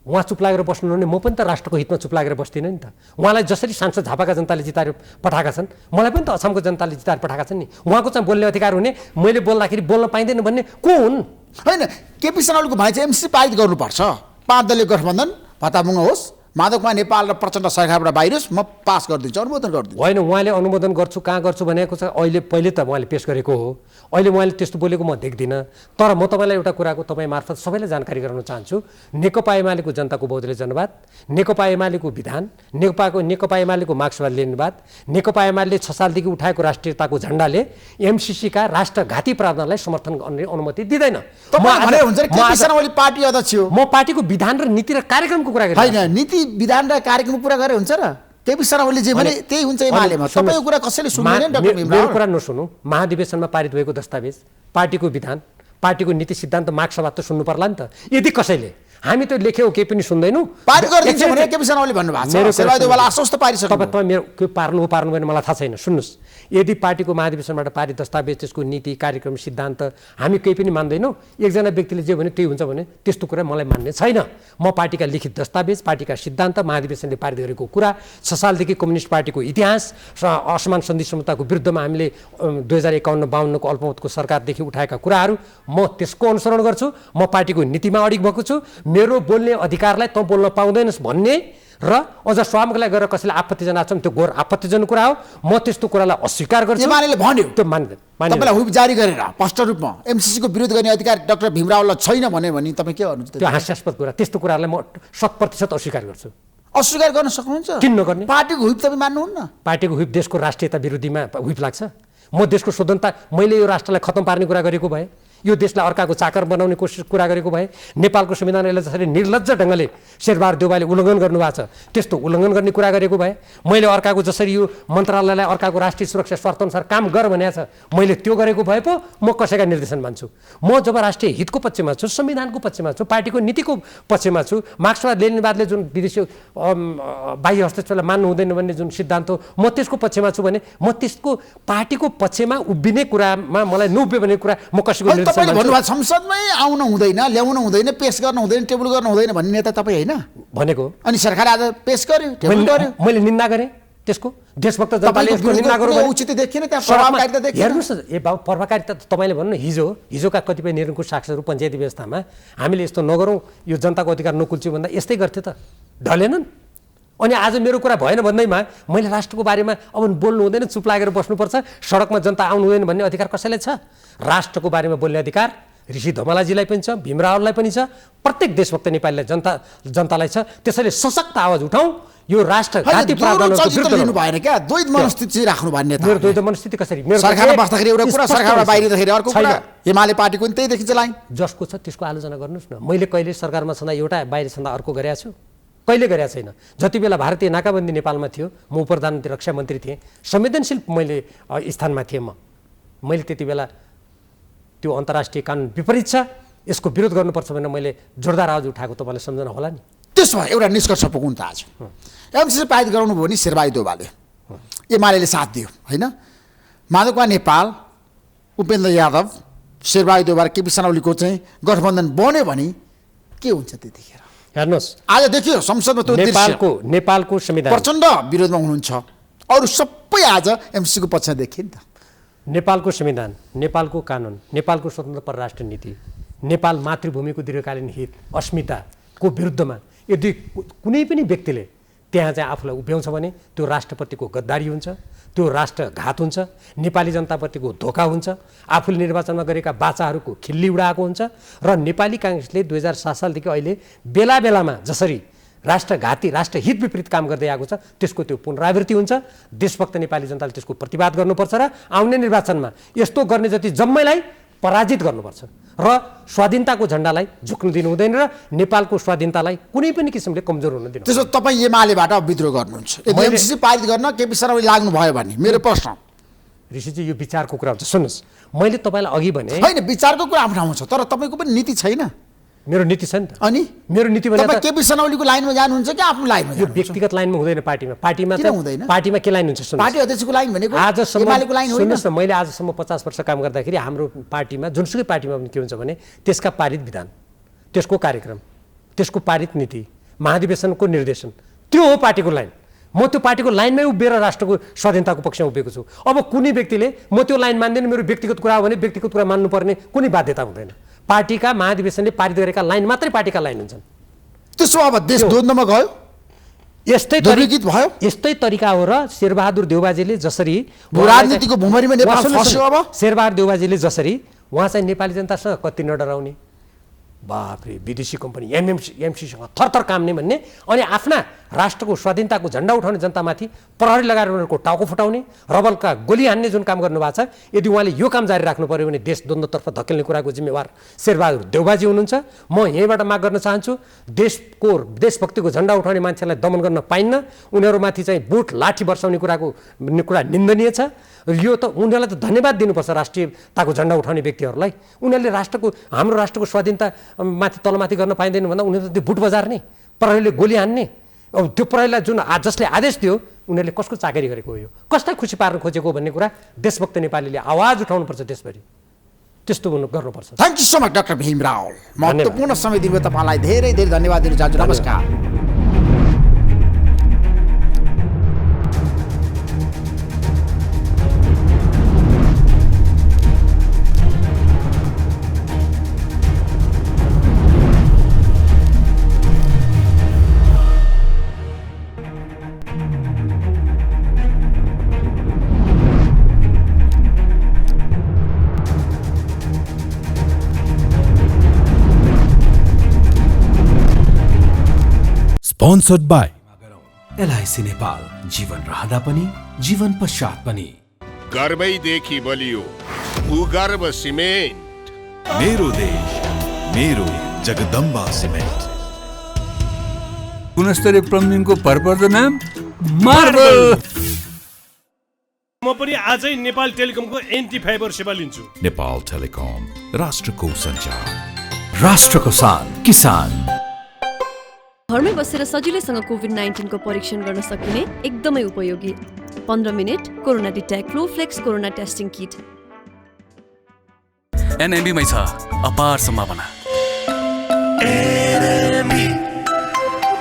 उहाँ चुप लागेर बस्नु भने म पनि त राष्ट्रको हितमा चुप लागेर बस्दिनँ नि त। उहाँलाई जसरी सांसद झापाका जनताले जिताएर पठाएका छन्, मलाई पनि त असमको जनताले जिताएर पठाएका छन् नि। उहाँको चाहिँ बोल्ने अधिकार हुने, मैले बोल्दाखेरि बोल्न पाइँदैन भन्ने को हुन्? होइन, केपी शर्मा ओलीको भनाइ चाहिँ एमसीसी पारित गर्नुपर्छ, 5 दलीय गठबन्धन भत्तामुङ होस्, माधवकुमार नेपाल र प्रचण्ड सरकारबाट बाहिर होस्, म पास गरिदिन्छु, अनुमोदन गरिदिन्छु। होइन, उहाँले अनुमोदन गर्छु कहाँ गर्छु भनेको छ अहिले, पहिले त उहाँले पेस गरेको हो, अहिले उहाँले त्यस्तो बोलेको म देख्दिनँ। तर म तपाईँलाई एउटा कुराको तपाईँ मार्फत सबैलाई जानकारी गराउन चाहन्छु। नेकपा एमालेको जनताको बहुदलीय जनवाद, नेकपा एमालेको विधान, नेकपा एमालेको मार्क्सवाद लेनिनवाद, नेकपा एमाले 6 सालदेखि उठाएको राष्ट्रियताको झन्डाले एमसीसीका राष्ट्रघाती प्रावधानलाई समर्थन गर्ने अनुमति दिँदैन। म पार्टीको विधान र नीति र कार्यक्रमको कुरा गरिरहेको। नीति विधान र कार्यक्रम पुरा गरे हुन्छ र? केपी शर्मा ओलीले जे भने त्यही हुन्छ एमालेमा। तपाईँको कुरा कसैले सुन्दैन? मेरो कुरा नसुन्नु, महाधिवेशनमा पारित भएको दस्तावेज, पार्टीको विधान, पार्टीको नीति सिद्धान्त, मार्क्सवाद त सुन्नु पर्ला नि त। यदि कसैले हामी त लेख्यौँ केही पनि सुन्दैनौँ, पारित गरिदिन्छ भने केपी शर्मा ओलीले भन्नुभएको छ, शेरबहादुर आश्वस्त पारिसक्नु। तपाईँ मेरो के पार्नु भएन मलाई थाहा छैन। सुन्नुहोस्, यदि पार्टीको महाधिवेशनबाट पारित दस्तावेज, त्यसको नीति कार्यक्रम सिद्धान्त हामी केही पनि मान्दैनौँ, एकजना व्यक्तिले जे भने त्यही हुन्छ भने त्यस्तो कुरा मलाई मान्ने छैन। म पार्टीका लिखित दस्तावेज, पार्टीका सिद्धान्त, महाधिवेशनले पारित गरेको कुरा, 6 सालदेखि कम्युनिस्ट पार्टीको इतिहास, असमान सन्धि समझौताको विरुद्धमा हामीले 2051-52को अल्पमतको सरकारदेखि उठाएका कुराहरू, म त्यसको अनुसरण गर्छु। म पार्टीको नीतिमा अडिग भएको छु। मेरो बोल्ने अधिकारलाई त बोल्न पाउँदैनस् भन्ने र अझ स्वामुखलाई गएर कसैले आपत्ति जनाएको छ त्यो घोर आपत्तिजनक कुरा हो। म त्यस्तो कुरालाई अस्वीकार गर्छु। एमालेले भन्यो, त्यो मान्दैन। तपाईँलाई हुइप जारी गरेर स्पष्ट रूपमा एमसीसीको विरोध गर्ने अधिकार डाक्टर भीमरावलाई छैन भन्यो भने तपाईँ के गर्नुहुन्छ? त्यो हास्यास्पद कुरा, त्यस्तो कुरालाई म 100% अस्वीकार गर्छु। अस्वीकार गर्न सक्नुहुन्छ? किन नगर्ने? पार्टीको हुइप तपाईँ मान्नुहुन्न? पार्टीको हुइप देशको राष्ट्रियता विरोधीमा हुइप लाग्छ? म देशको स्वतन्त्रता, मैले यो राष्ट्रलाई खत्तम पार्ने कुरा गरेको भए, यो देशलाई अर्काको चाकर बनाउने कोसिस कुरा गरेको भए, नेपालको संविधानलाई जसरी निर्लज्ज ढङ्गले शेरबहादुर देउवाले उल्लङ्घन गर्नुभएको छ त्यस्तो उल्लङ्घन गर्ने कुरा गरेको भए, मैले अर्काको जसरी यो मन्त्रालयलाई अर्काको राष्ट्रिय सुरक्षा स्वार्थअनुसार काम गर भनेको छ मैले त्यो गरेको भए पो म कसैका निर्देशन मान्छु। म जब राष्ट्रिय हितको पक्षमा छु, संविधानको पक्षमा छु, पार्टीको नीतिको पक्षमा छु, मार्क्सवाद लेनिनवादले जुन विदेशी बाह्य हस्तक्षेपलाई मान्नु हुँदैन भन्ने जुन सिद्धान्त हो म त्यसको पक्षमा छु भने म त्यसको पार्टीको पक्षमा उभिने कुरामा मलाई नउभ्यो भन्ने कुरा म कसैको तपाईँले भन्नुभयो संसदमै आउन हुँदैन, ल्याउन हुँदैन, पेश गर्न हुँदैन, टेबल गर्न हुँदैन भन्ने नेता तपाईँ होइन भनेको। अनि सरकारले आज पेश गर्यो, टेबल गर्यो। मैले निन्दा गरेँ, त्यसको देशभक्त जनताले यसको निन्दा गरौँ भने उचित देखिएन, त्यहाँ प्रभावकारिता देखिएन। हेर्नुहोस् न, ए बाबु प्रभावकारिता त तपाईँले भन्नु न, हिजोका कतिपय निरङ्कुश शासकहरू पञ्चायती व्यवस्थामा हामीले यस्तो नगरौँ, यो जनताको अधिकार नकुल्च्यौँ भन्दा यस्तै गर्थे त, ढलेनन्। अनि आज मेरो कुरा भएन भन्दैमा मैले राष्ट्रको बारेमा अब बोल्नु हुँदैन, चुप लागेर बस्नुपर्छ, सडकमा जनता आउनु हुँदैन भन्ने अधिकार कसैलाई छ? राष्ट्रको बारेमा बोल्ने अधिकार ऋषि धमलाजीलाई पनि छ, भीमरावलाई पनि छ, प्रत्येक देशभक्त नेपालीलाई जनतालाई छ। त्यसैले सशक्त आवाज उठाउँ, यो राष्ट्र घाती प्रावधानहरूको विरुद्ध लिनु भएन क्या, द्वैत मनस्थिति चाहिँ राख्नु भएन नेता। मेरो द्वैत मनस्थिति कसरी? मेरो सरकारमा बस्दाखेरि एउटा कुरा, सरकारमा बाहिरदाखेरि अर्को कुरा। एमाले पार्टीको नि त्यही देखिन्छ लाइन। जसको छ त्यसको आलोचना गर्नुहोस् न। मैले कहिले सरकारमा छँदा एउटा, बाहिर छँदा अर्को गरेको छु? कहिले गरेको छैन। जति बेला भारतीय नाकाबन्दी नेपालमा थियो, म प्रधानमन्त्री रक्षा मन्त्री थिएँ, संवेदनशील मैले स्थानमा थिएँ। मैले त्यति बेला त्यो अन्तर्राष्ट्रिय कानुन विपरीत छ, यसको विरोध गर्नुपर्छ भनेर मैले जोरदार आवाज उठाएको तपाईँलाई सम्झना होला नि। त्यसो भए एउटा निष्कर्ष पुग्नु त आज एमसिसी पारित गराउनु भयो नि शेरबहादुर देउवाले, एमाले साथ दियो होइन। माधवकुमार नेपाल, उपेन्द्र यादव, शेरबहादुर देउवा, केपी शर्मा चाहिँ गठबन्धन बन्यो भने के हुन्छ त्यतिखेर? हेर्नुहोस्, आज देखियो संसदमा त्यो नेपालको संविधान प्रचण्ड विरोधमा हुनुहुन्छ, अरू सबै आज एमसिसीको पक्षमा देखियो नि त। नेपालको संविधान, नेपालको कानुन, नेपालको स्वतन्त्र परराष्ट्र नीति, नेपाल मातृभूमिको दीर्घकालीन हित अस्मिताको विरुद्धमा यदि कुनै पनि व्यक्तिले त्यहाँ चाहिँ आफूलाई उभ्याउँछ भने त्यो राष्ट्रप्रतिको गद्दारी हुन्छ, त्यो राष्ट्रघात हुन्छ, नेपाली जनताप्रतिको धोका हुन्छ, आफूले निर्वाचनमा गरेका बाचाहरूको खिल्ली उडाएको हुन्छ। र नेपाली काङ्ग्रेसले 2007 सालदेखि अहिले बेला बेलामा जसरी राष्ट्रघाती, राष्ट्रहित विपरीत काम गर्दै आएको छ, त्यसको त्यो पुनरावृत्ति हुन्छ। देशभक्त नेपाली जनताले त्यसको प्रतिवाद गर्नुपर्छ र आउने निर्वाचनमा यस्तो गर्ने जति जम्मैलाई पराजित गर्नुपर्छ र स्वाधीनताको झन्डालाई झुक्न दिनु हुँदैन र नेपालको स्वाधीनतालाई कुनै पनि किसिमले कमजोर हुन दिनु। त्यसो तपाईँ एमालेबाट विद्रोह गर्नुहुन्छ, यदि एमसिसी पारित गर्न केपी शर्मा लाग्नु भयो भने मेरो प्रश्न ऋषिजी यो विचारको कुरा हुन्छ। सुन्नुहोस्, मैले तपाईँलाई अघि भने होइन, विचारको कुरा आफ्नो ठाउँमा छ, तर तपाईँको पनि नीति छैन। मेरो नीति छ नि त। अनि मेरो नीति भने तपाईँ केपी शर्माको लाइनमा जानुहुन्छ कि आफ्नो लाइनमा? यो व्यक्तिगत लाइनमा हुँदैन। पार्टीमा हुँदैन। पार्टीमा के लाइन हुन्छ? पार्टी अध्यक्षको लाइन भनेको एमालेको लाइन होइन। सुन्नुहोस् न, मैले आजसम्म 50 वर्ष काम गर्दाखेरि हाम्रो पार्टीमा, जुनसुकै पार्टीमा पनि के हुन्छ भने त्यसका पारित विधान, त्यसको कार्यक्रम, त्यसको पारित नीति, महाधिवेशनको निर्देशन, त्यो हो पार्टीको लाइन। म त्यो पार्टीको लाइनमै उभिएर राष्ट्रको स्वाधीनताको पक्षमा उभिएको छु। अब कुनै व्यक्तिले म त्यो लाइन मान्दैन, मेरो व्यक्तिगत कुरा हो भने व्यक्तिगत कुरा मान्नुपर्ने कुनै बाध्यता हुँदैन। पार्टीका महाधिवेशनले पारित गरेका लाइन मात्रै पार्टीका लाइन हुन्छन्। त्यसो अब देश द्वन्द्वमा गयो, यस्तै तरिका हो। र शेरबहादुर देउवाजीले जसरी राजनीतिको भुमरीमा नेपाल फस्यो, अब शेरबहादुर देउवाजीले जसरी उहाँ चाहिँ नेपाली जनतासँग कति नडराउने, बापरे विदेशी कम्पनी एमसिसीसँग थरथर काम्ने भन्ने, अनि आफ्ना राष्ट्रको स्वाधीनताको झन्डा उठाउने जनतामाथि प्रहरी लगाएर उनीहरूको टाउको फुटाउने, रबलका गोली हान्ने जुन काम गर्नुभएको छ, यदि उहाँले यो काम जारी राख्नु पर्यो भने देश द्वन्द्वतर्फ धकेल्ने कुराको जिम्मेवार शेरबहादुर देउवाजी हुनुहुन्छ। म यहीँबाट माग गर्न चाहन्छु, देशभक्तिको झन्डा उठाउने मान्छेलाई दमन गर्न पाइन्न। उनीहरूमाथि चाहिँ बुट लाठी वर्षाउने कुरा निन्दनीय छ। यो त उनीहरूलाई त धन्यवाद दिनुपर्छ, राष्ट्रियताको झन्डा उठाउने व्यक्तिहरूलाई। उनीहरूले हाम्रो राष्ट्रको स्वाधीनता माथि तलमाथि गर्न पाइँदैन भन्दा उनीहरूले त्यो बुट बजार्ने, प्रहरीले गोली हान्ने, अब त्यो प्रहरीलाई जुन जसले आदेश दियो उनीहरूले कसको चाकरी गरेको हो, यो कसलाई खुसी पार्न खोजेको भन्ने कुरा देशभक्त नेपालीले आवाज उठाउनुपर्छ देशभरि। त्यस्तो गर्नुपर्छ। Thank you so much doctor Bhim Rawal, महत्त्वपूर्ण समय दिनुभयो। तपाईँलाई धेरै धेरै धन्यवाद दिन चाहन्छु। नमस्कार। Sponsored by LIC नेपाल, जीवन रहँदा पनि जीवन पश्चात पनि। गर्वैदेखि बलियो भूगर्भ सिमेन्ट। मेरो देश मेरो जगदम्बा सिमेन्ट। गुणस्तरीय प्लम्बिङको भरपर्दो नाम मार्बल। म पनि आजै नेपाल टेलिकमको एन्टी फाइबर सेवा लिन्छु। नेपाल टेलिकम, राष्ट्रको सञ्चार। राष्ट्रको शान, किसान। घरमै बसेर सजिलैसँग कोभिड-19 को परीक्षण गर्न सकिने एकदमै उपयोगी 15 minute corona detect Flowflex corona testing kit. एनएमबीमै छ अपार सम्भावना।